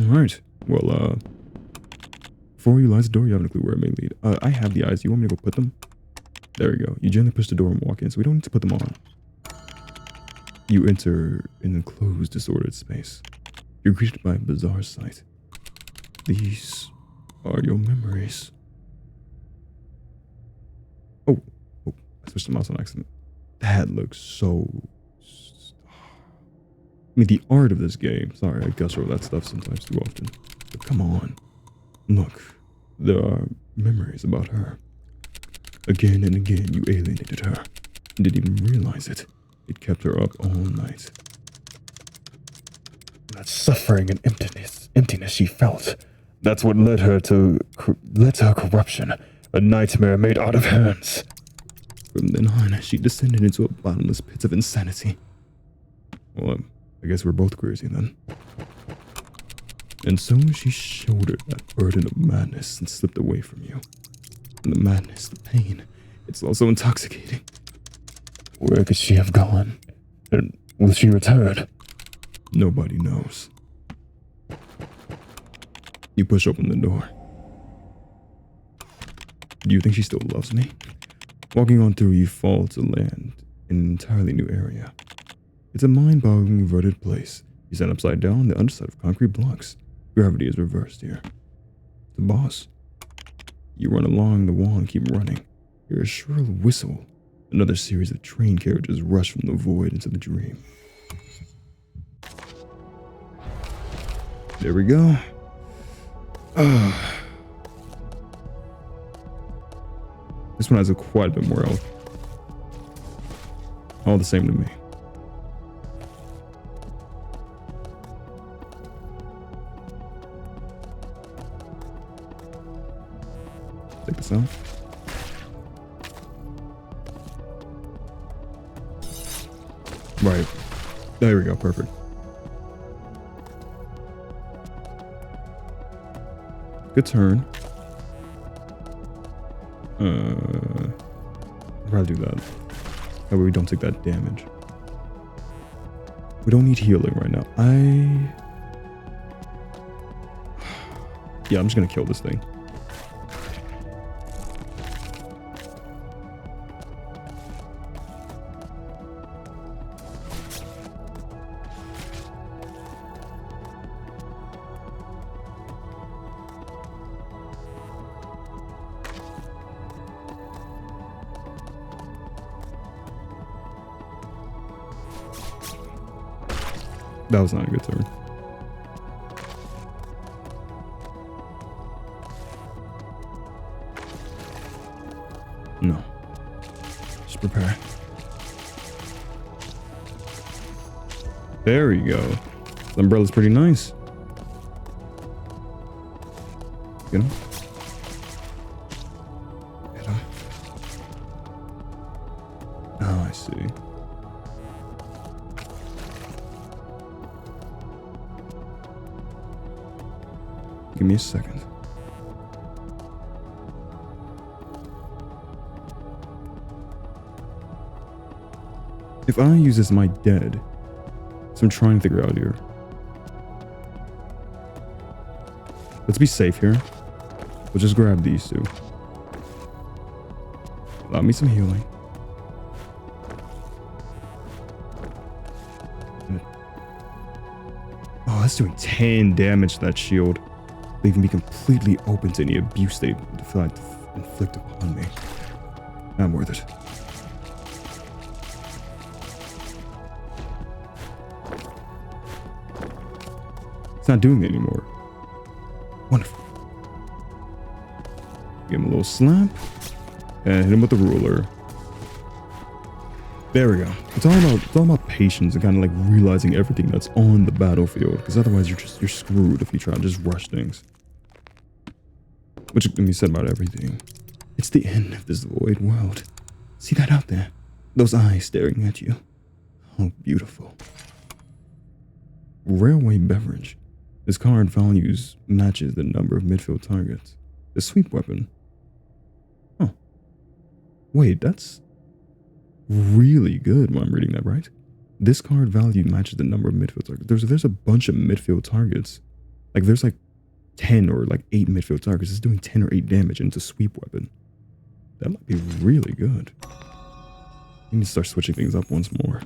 Alright, well, before you light the door, you have no clue where it may lead. I have the eyes. You want me to go put them? There we go. You gently push the door and walk in, so we don't need to put them on. You enter an enclosed, disordered space. You're greeted by a bizarre sight. These are your memories. Oh, I switched the mouse on accident. That looks so... I mean, the art of this game. Sorry, I gush over that stuff sometimes too often. But come on. Look, there are memories about her. Again and again, you alienated her. And didn't even realize it. It kept her up all night.
That suffering and emptiness she felt. That's what led to her corruption. A nightmare made out of hands.
From then on, she descended into a bottomless pit of insanity. Well, I guess we're both crazy then. And so she shouldered that burden of madness and slipped away from you. And the madness, the pain, it's also intoxicating.
Where could she have gone? And will she return?
Nobody knows. You push open the door. Do you think she still loves me? Walking on through, you fall to land in an entirely new area. It's a mind-boggling inverted place. You stand upside down on the underside of concrete blocks. Gravity is reversed here. The boss. You run along the wall and keep running. Hear a shrill whistle. Another series of train carriages rush from the void into the dream. There we go. This one has quite a bit more health. All the same to me. Take this out. Right. There we go. Perfect. Good turn. I'd rather do that. That way we don't take that damage. We don't need healing right now. Yeah, I'm just gonna kill this thing. That was not a good turn. No. Just prepare. There we go. The umbrella's pretty nice. Get him. Get him. Oh, I see. Give me a second. If I use this, am I dead? So I'm trying to figure out here. Let's be safe here. We'll just grab these two. Allow me some healing. Oh, that's doing 10 damage to that shield. Leaving me completely open to any abuse they decide to inflict upon me. Not worth it. It's not doing it anymore. Wonderful. Give him a little slap. And hit him with the ruler. There we go. It's all about patience and kind of like realizing everything that's on the battlefield. Because otherwise you're screwed if you try to just rush things. Which can be said about everything. It's the end of this void world. See that out there? Those eyes staring at you. Oh, beautiful. Railway beverage. This card values matches the number of midfield targets. The sweep weapon. Oh. Wait, that's really good when I'm reading that right. This card value matches the number of midfield targets. There's a bunch of midfield targets. Like there's like 10 or like 8 midfield targets. It's doing 10 or 8 damage and it's a sweep weapon. That might be really good. You need to start switching things up once more.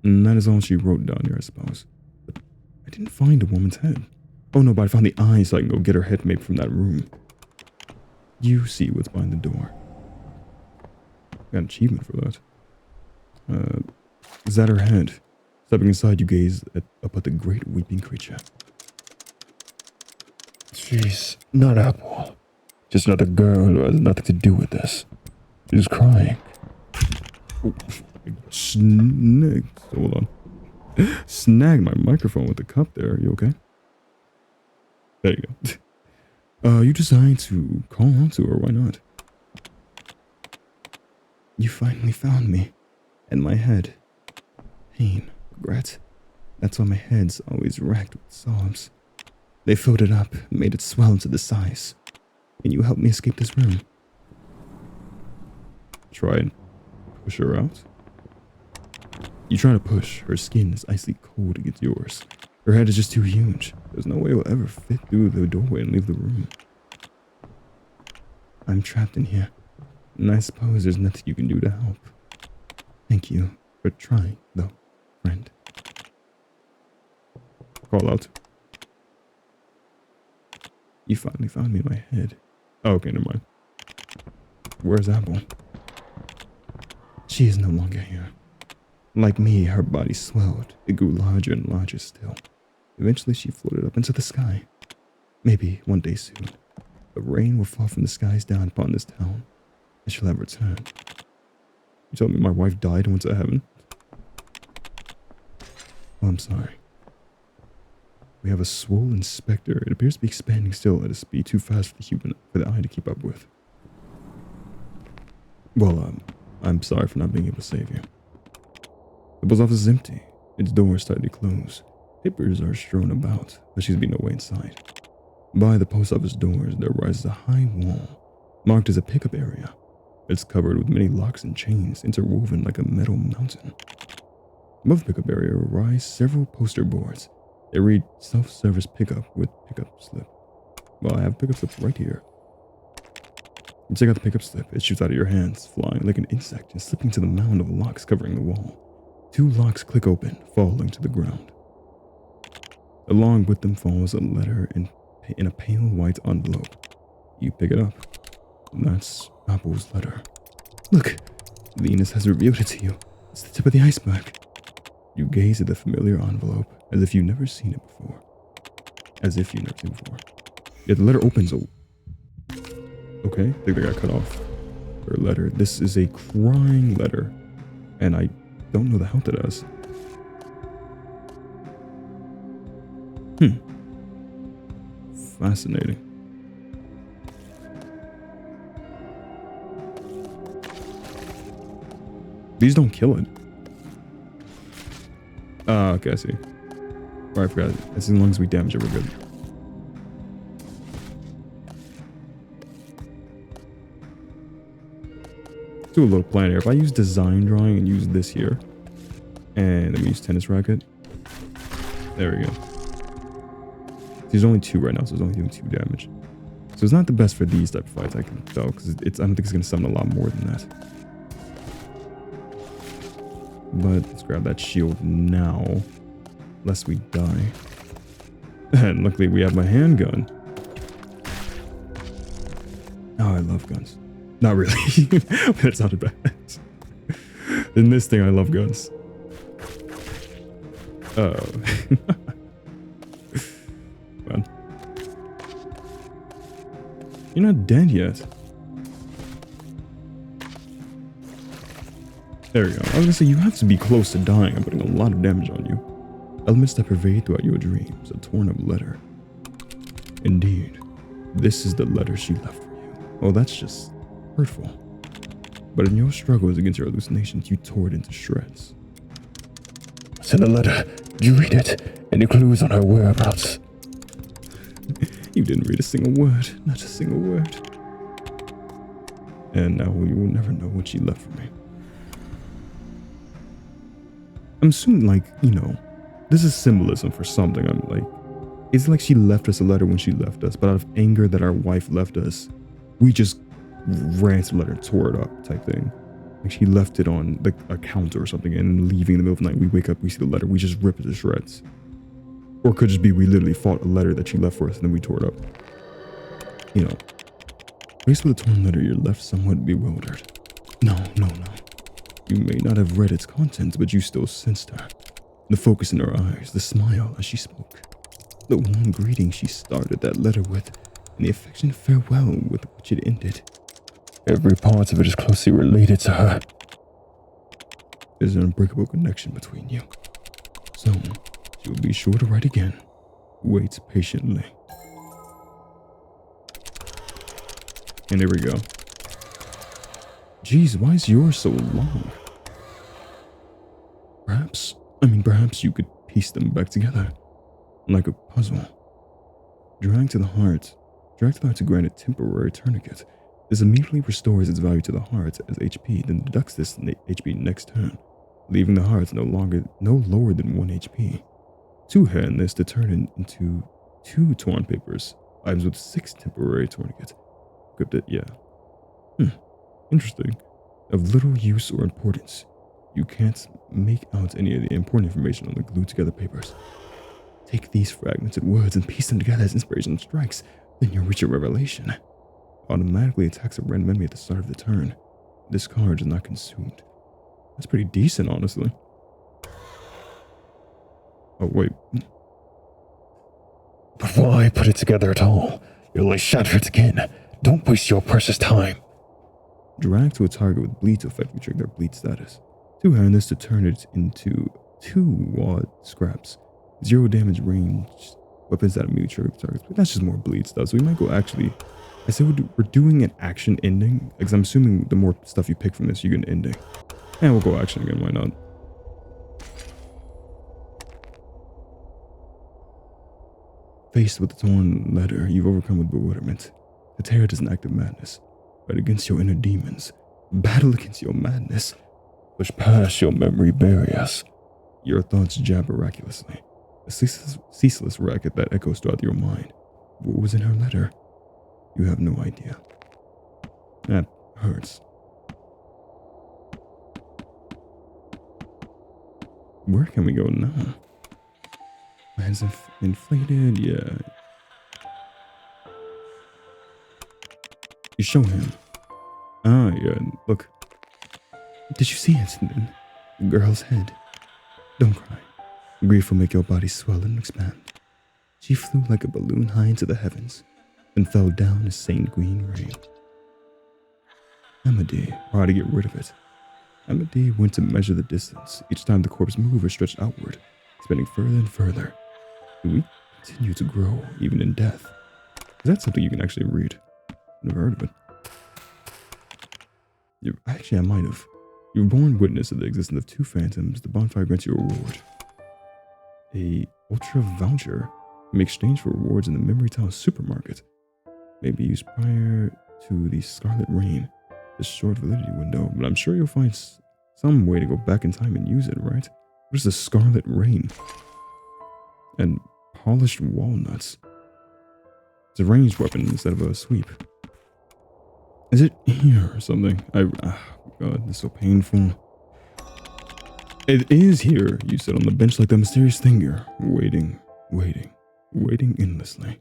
And that is all she wrote down here, I suppose. But I didn't find a woman's head. Oh no, but I found the eye so I can go get her head maybe from that room. You see what's behind the door. Got an achievement for that. Is that her head? Stepping inside, you gaze up at the great weeping creature.
She's not Apple. Just another girl who has nothing to do with this. She's crying.
Oh, snagged. Hold on. Snagged my microphone with the cup there. Are you okay? There you go. You decide to call out to her. Why not? You finally found me. And my head. Pain. Regret. That's why my head's always racked with sobs. They filled it up, made it swell into the size. Can you help me escape this room? Try and push her out? You try to push. Her skin is icy cold against yours. Her head is just too huge. There's no way it will ever fit through the doorway and leave the room. I'm trapped in here. And I suppose there's nothing you can do to help. Thank you for trying, though, friend. Call out. You finally found me in my head. Oh, okay, never mind. Where's Apple? She is no longer here. Like me, her body swelled. It grew larger and larger still. Eventually, she floated up into the sky. Maybe one day soon, the rain will fall from the skies down upon this town, and she'll have returned. You told me my wife died and went to heaven? Oh, I'm sorry. We have a swollen specter. It appears to be expanding still at a speed too fast for the eye to keep up with. Well, I'm sorry for not being able to save you. The post office is empty. Its doors tightly closed. Papers are strewn about, but she's been no way inside. By the post office doors, there rises a high wall, marked as a pickup area. It's covered with many locks and chains, interwoven like a metal mountain. Above the pickup area rise several poster boards. They read self-service pickup with pickup slip. Well, I have pickup slip right here. You take out the pickup slip, it shoots out of your hands, flying like an insect and slipping to the mound of locks covering the wall. 2 locks click open, falling to the ground. Along with them falls a letter in a pale white envelope. You pick it up. That's Apple's letter. Look, Venus has revealed it to you. It's the tip of the iceberg. You gaze at the familiar envelope as if you've never seen it before. Yet the letter opens. Okay, I think they got cut off. Her letter. This is a crying letter. And I don't know the help it has. Fascinating. These don't kill it. Okay, I see. Or I forgot. As long as we damage it, we're good. Do a little plan here. If I use design drawing and use this here, and then we use tennis racket. There we go. There's only 2 right now, so it's only doing 2 damage. So it's not the best for these type of fights, I can tell, because I don't think it's going to summon a lot more than that. But let's grab that shield now, lest we die. And luckily we have my handgun. Oh, I love guns. Not really, but it sounded bad. In this thing, I love guns. Oh. Man. You're not dead yet. There we go. I was gonna say, you have to be close to dying. I'm putting a lot of damage on you. Elements that pervade throughout your dreams. A torn up letter. Indeed. This is the letter she left for you. Oh, that's just hurtful. But in your struggles against your hallucinations, you tore it into shreds.
Send a letter. Did you read it? Any clues on her whereabouts?
You didn't read a single word. Not a single word. And now you will never know what she left for me. I'm assuming, like, you know, this is symbolism for something. I'm like, it's like she left us a letter when she left us, but out of anger that our wife left us, we just ran to the letter and tore it up type thing. Like she left it on the a counter or something, and leaving in the middle of the night, we wake up, we see the letter, we just rip it to shreds. Or it could just be we literally fought a letter that she left for us and then we tore it up. You know, faced with a torn letter, you're left somewhat bewildered. No. You may not have read its contents, but you still sensed her. The focus in her eyes, the smile as she spoke. The warm greeting she started that letter with, and the affectionate farewell with which it ended.
Every part of it is closely related to her.
There's an unbreakable connection between you. So, she will be sure to write again. Wait patiently. And there we go. Geez, why is yours so long? Perhaps you could piece them back together. Like a puzzle. Dragged to the heart to grant a temporary tourniquet. This immediately restores its value to the heart as HP, then deducts this HP next turn, leaving the heart no lower than 1 HP. 2 hand this to turn it into 2 torn papers, items with 6 temporary tourniquets. Equipped it, yeah. Interesting. Of little use or importance. You can't make out any of the important information on the glued together papers. Take these fragmented words and piece them together as inspiration strikes, then you'll reach a revelation. Automatically attacks a random enemy at the start of the turn. This card is not consumed. That's pretty decent, honestly. Oh, wait.
But why put it together at all? You'll only shatter it again. Don't waste your precious time.
Drag to a target with bleed to effectively trigger their bleed status. 2 hand this to turn it into 2 wad scraps. 0 damage range Weapons that immediately trigger targets. But that's just more bleed stuff. So we might go actually. I said we're doing an action ending. Because I'm assuming the more stuff you pick from this, you get an ending. And we'll go action again. Why not? Faced with the torn letter, you've overcome with bewilderment. The terror is an act of madness. Fight against your inner demons. Battle against your madness.
Push past your memory barriers.
Your thoughts jab miraculously. A ceaseless racket that echoes throughout your mind. What was in her letter? You have no idea. That hurts. Where can we go now? My head's inflated, yeah. You show him. Ah, yeah, look. Did you see it? The girl's head. Don't cry. Grief will make your body swell and expand. She flew like a balloon high into the heavens, and fell down a Saint Green rain. Amadee, tried to get rid of it. Amadee went to measure the distance. Each time the corpse moved or stretched outward, expanding further and further. We continue to grow, even in death. Is that something you can actually read? Never heard of it. Actually, I might have. You've borne witness of the existence of two phantoms. The bonfire grants you a reward. A ultra voucher in exchange for rewards in the Memory Tower supermarket. May be used prior to the Scarlet Rain. The short validity window, but I'm sure you'll find some way to go back in time and use it, right? What is the Scarlet Rain? And polished walnuts. It's a ranged weapon instead of a sweep. Is it here or something? Oh God, this is so painful. It is here, you sit on the bench like that mysterious finger, waiting endlessly.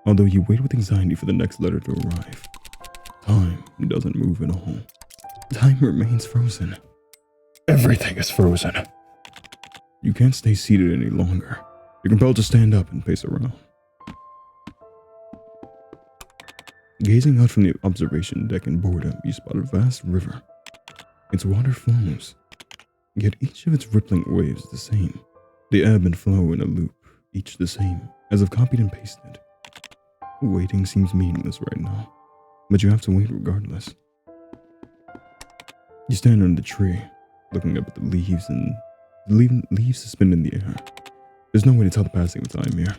Although you wait with anxiety for the next letter to arrive. Time doesn't move at all. Time remains frozen.
Everything is frozen.
You can't stay seated any longer. You're compelled to stand up and pace around. Gazing out from the observation deck in boredom, you spot a vast river. Its water flows, yet each of its rippling waves is the same. They ebb and flow in a loop, each the same, as if copied and pasted. Waiting seems meaningless right now, but you have to wait regardless. You stand under the tree, looking up at the leaves and leaves suspended in the air. There's no way to tell the passing of time here.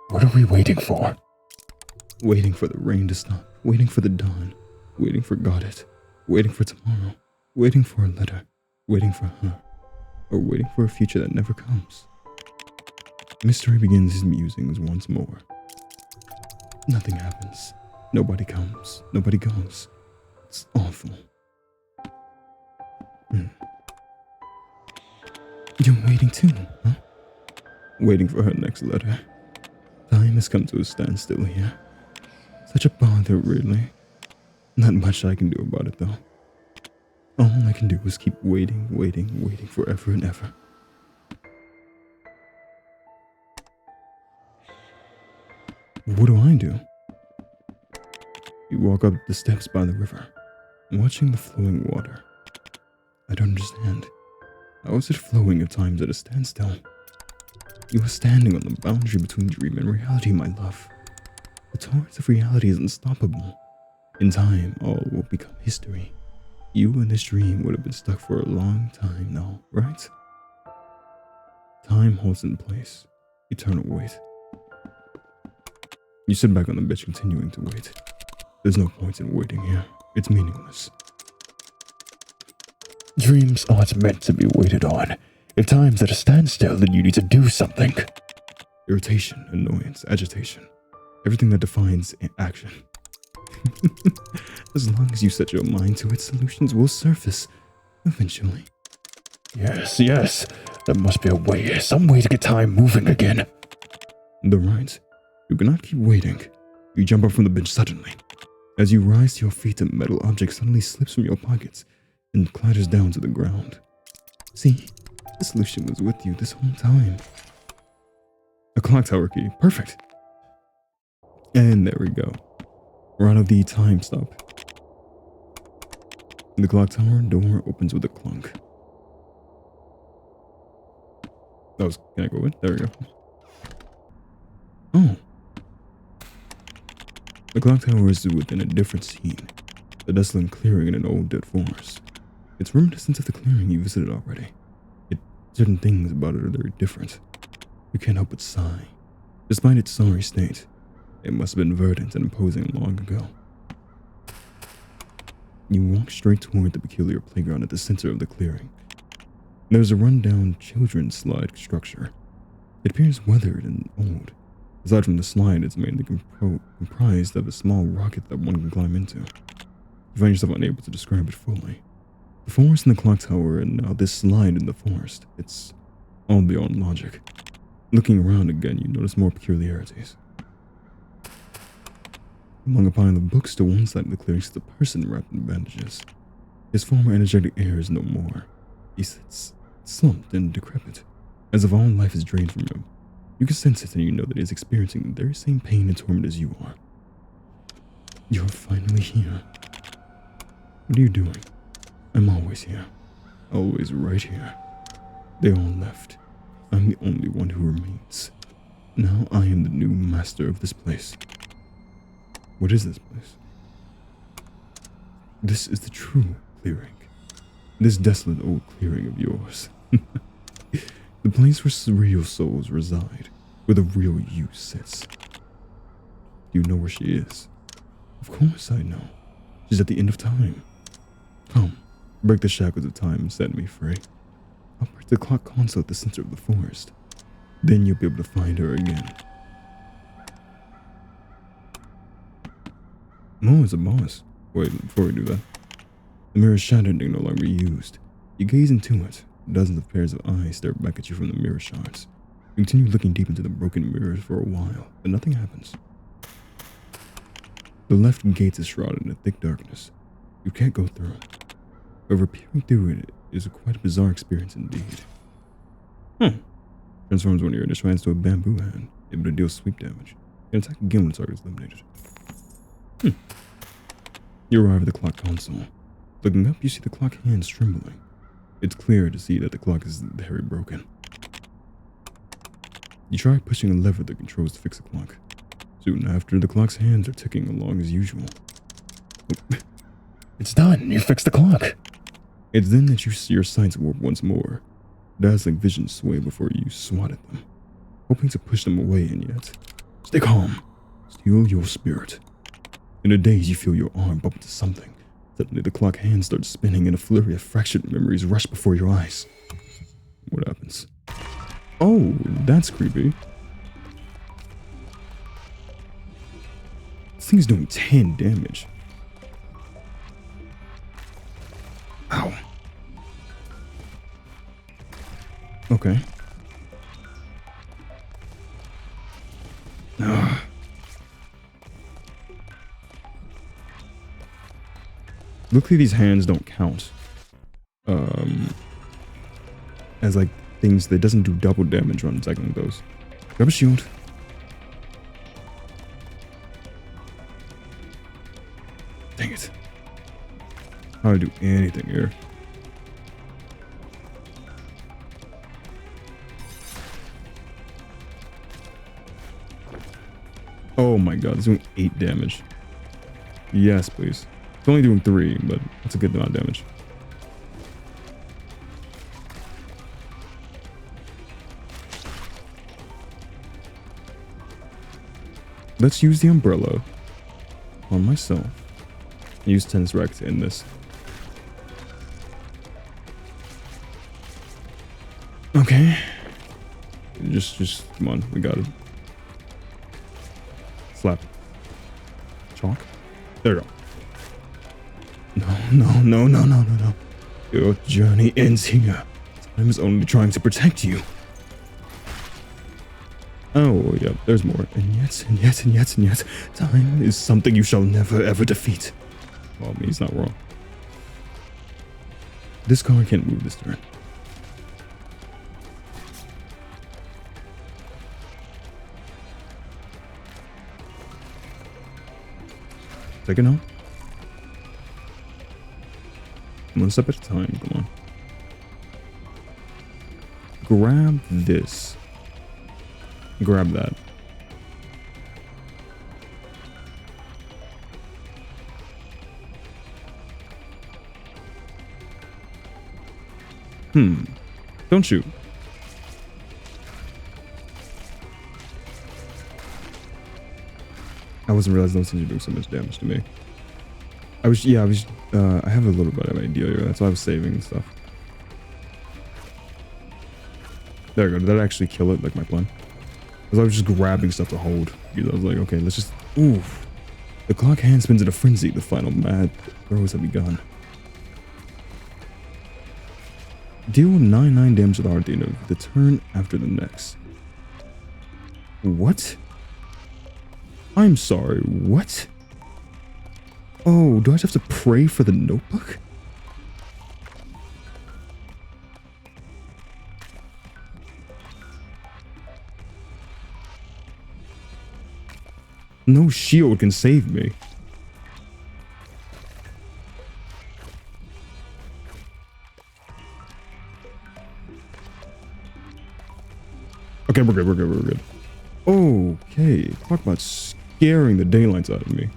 What are we waiting for?
Waiting for the rain to stop, waiting for the dawn, waiting for Goddess, waiting for tomorrow, waiting for a letter, waiting for her, or waiting for a future that never comes. Mystery begins his musings once more. Nothing happens. Nobody comes. Nobody goes. It's awful. You're waiting too, huh? Waiting for her next letter. Time has come to a standstill here. Such a bother, really. Not much I can do about it, though. All I can do is keep waiting forever and ever. What do I do? You walk up the steps by the river, watching the flowing water. I don't understand. How is it flowing at times at a standstill? You are standing on the boundary between dream and reality, my love. The torrent of reality is unstoppable. In time, all will become history. You and this dream would have been stuck for a long time now, right? Time holds in place. Eternal wait. You sit back on the bench, continuing to wait. There's no point in waiting here. It's meaningless.
Dreams aren't meant to be waited on. If time's at a standstill, then you need to do something.
Irritation, annoyance, agitation. Everything that defines action. As long as you set your mind to it, solutions will surface. Eventually.
Yes. There must be a way, some way to get time moving again.
The right. You cannot keep waiting. You jump up from the bench suddenly. As you rise to your feet, a metal object suddenly slips from your pockets and clatters down to the ground. See, the solution was with you this whole time. A clock tower key. Perfect. And there we go. We're out of the time stop. The clock tower door opens with a clunk. Can I go in? There we go. Oh, the clock tower is within a different scene, a desolate clearing in an old dead forest. It's reminiscent of the clearing you visited already. Yet certain things about it are very different. You can't help but sigh. Despite its sorry state, it must have been verdant and imposing long ago. You walk straight toward the peculiar playground at the center of the clearing. There's a rundown children's slide structure. It appears weathered and old. Aside from the slide, it's mainly comprised of a small rocket that one can climb into. You find yourself unable to describe it fully. The forest in the clock tower and now this slide in the forest, it's all beyond logic. Looking around again, you notice more peculiarities. Among a pile of books to one side of the clearing sits a person wrapped in bandages. His former energetic air is no more. He sits slumped and decrepit, as if all life is drained from him. You can sense it and you know that he is experiencing the very same pain and torment as you are. You're finally here. What are you doing? I'm always here. Always right here. They all left. I'm the only one who remains. Now I am the new master of this place. What is this place? This is the true clearing. This desolate old clearing of yours. The place where real souls reside, where the real you sits. Do you know where she is? Of course I know. She's at the end of time. Come, break the shackles of time and set me free. I'll break the clock console at the center of the forest. Then you'll be able to find her again. No, it's a boss. Wait, before we do that. The mirror is shattered and no longer used. You gaze into it. Dozens of pairs of eyes stare back at you from the mirror shards. You continue looking deep into the broken mirrors for a while, but nothing happens. The left gate is shrouded in a thick darkness. You can't go through it. However, peering through it is quite a bizarre experience indeed. Transforms one of your initial hands to a bamboo hand, able to deal sweep damage. You can attack again when the target is eliminated. You arrive at the clock console. Looking up, you see the clock hands trembling. It's clear to see that the clock is very broken. You try pushing a lever that controls to fix the clock. Soon after, the clock's hands are ticking along as usual.
It's done. You fixed the clock.
It's then that you see your sights warp once more. Dazzling visions sway before you swat at them, hoping to push them away, and yet, stay calm. Steel your spirit. In a daze, you feel your arm bump into something. Suddenly, the clock hand starts spinning and a flurry of fractured memories rush before your eyes. What happens? Oh, that's creepy. This thing's doing 10 damage. Ow. Okay. Ugh. Luckily, these hands don't count as like things that doesn't do double damage on cycling those. Grab a shield. Dang it. How do I do anything here? Oh my god, it's doing 8 damage. Yes, please. It's only doing 3, but that's a good amount of damage. Let's use the umbrella on myself. Use tennis rack to end this. Okay. Just come on, we got it. Slap. Chalk. There we go. No. Your journey ends here. Time is only trying to protect you. Oh, yeah, there's more. And yet. Time is something you shall never ever defeat. Well, I mean, he's not wrong. This car can't move this turn. Take it out. One step at a time, come on. Grab this. Grab that. Don't shoot. I wasn't realizing those things were doing so much damage to me. I have a little bit of an idea here. That's why I was saving and stuff. There we go. Did that actually kill it, like my plan? Because I was just grabbing stuff to hold. Because I was like, okay, let's just... Oof. The clock hand spins in a frenzy. The final mad throws have begun. Deal 9 damage to the heart of the turn after the next. What? I'm sorry, what? Oh, do I just have to pray for the notebook? No shield can save me. Okay, we're good. Okay, talk about scaring the daylights out of me.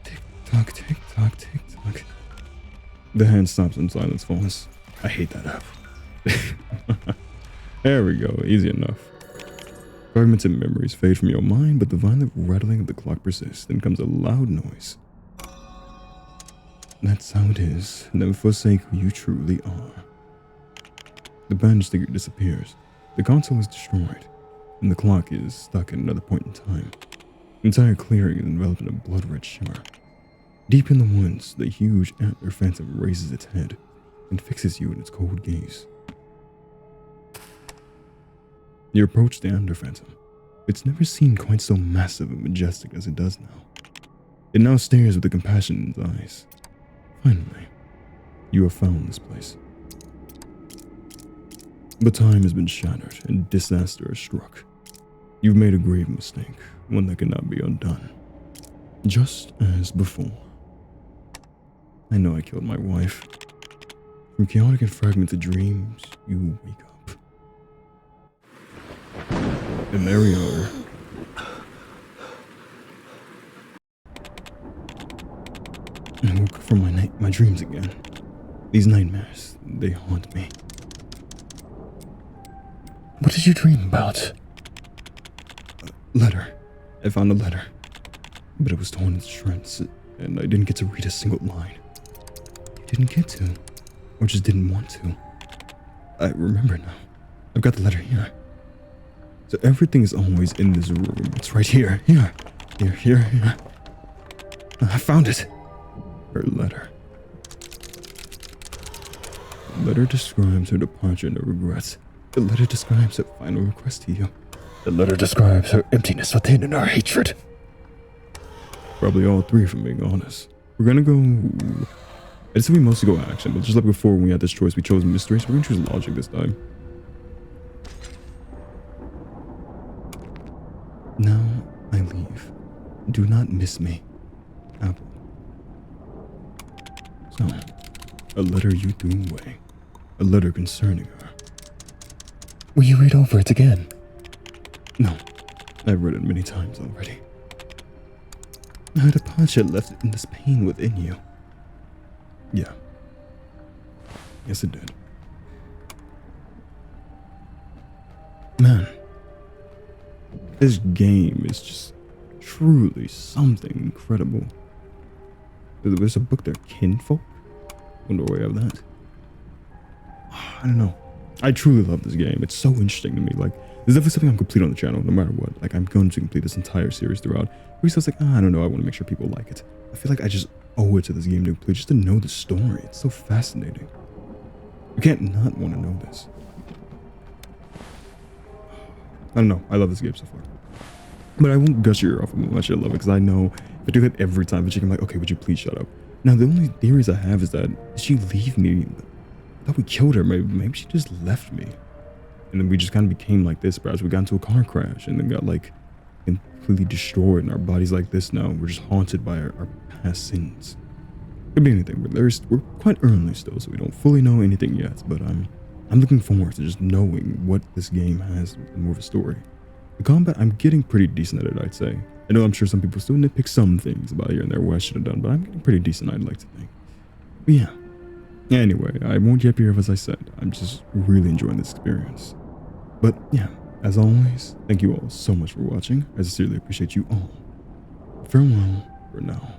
Tick tock, tick tock, tick tock. The hand stops and silence falls. I hate that app. There we go, easy enough. Fragments and memories fade from your mind, but the violent rattling of the clock persists. Then comes a loud noise. That's how it is. Never forsake who you truly are. The band sticker disappears. The console is destroyed, and the clock is stuck at another point in time. The entire clearing is enveloped in a blood-red shimmer. Deep in the woods, the huge antler phantom raises its head and fixes you in its cold gaze. You approach the antler phantom. It's never seemed quite so massive and majestic as it does now. It now stares with the compassion in its eyes. Finally, you have found this place. But time has been shattered and disaster has struck. You've made a grave mistake, one that cannot be undone. Just as before. I know I killed my wife. From chaotic and fragmented dreams, you wake up. And there we are. I woke up from my dreams again. These nightmares, they haunt me.
What did you dream about?
Letter. I found a letter. But it was torn into shreds, and I didn't get to read a single line. Didn't get to, or just didn't want to. I remember now. I've got the letter here. So everything is always in this room. It's right here. Here. I found it. Her letter. The letter describes her departure and her regrets. The letter describes her final request to you.
The letter describes her emptiness within and her hatred.
Probably all three, if I'm being honest. We're gonna go... I said we mostly go action, but just like before when we had this choice, we chose mystery, so we're gonna choose logic this time. Now I leave. Do not miss me. Apple. So, a letter you threw away. A letter concerning her.
Will you read over it again?
No, I've read it many times already. Her departure left in this pain within you. Yeah. Yes, it did. Man, this game is just truly something incredible. There's a book there, Kinfolk? Wonder where we have that. I don't know. I truly love this game. It's so interesting to me. Like, there's definitely something I'm complete on the channel, no matter what. Like, I'm going to complete this entire series throughout. But it's like, I don't know. I want to make sure people like it. I feel like I just owe it to this game to complete, just to know the story. It's so fascinating. You can't not want to know this. I don't know. I love this game so far. But I won't gush your ear off how much I love it, because I know if I do that every time, but I'm like, okay, would you please shut up? Now, the only theories I have is that, did she leave me? I thought we killed her. Maybe she just left me. And then we just kind of became like this. Perhaps we got into a car crash and then got like completely destroyed. And our body's like this now. We're just haunted by our past sins. Could be anything, but we're quite early still, so we don't fully know anything yet. But I'm looking forward to just knowing what this game has and more of a story. The combat, I'm getting pretty decent at it, I'd say. I know I'm sure some people still nitpick some things about here and there where I should have done, but I'm getting pretty decent, I'd like to think. But yeah, Anyway, I won't keep you up as I said. I'm just really enjoying this experience. But yeah, as always, thank you all so much for watching. I sincerely appreciate you all. Farewell for now.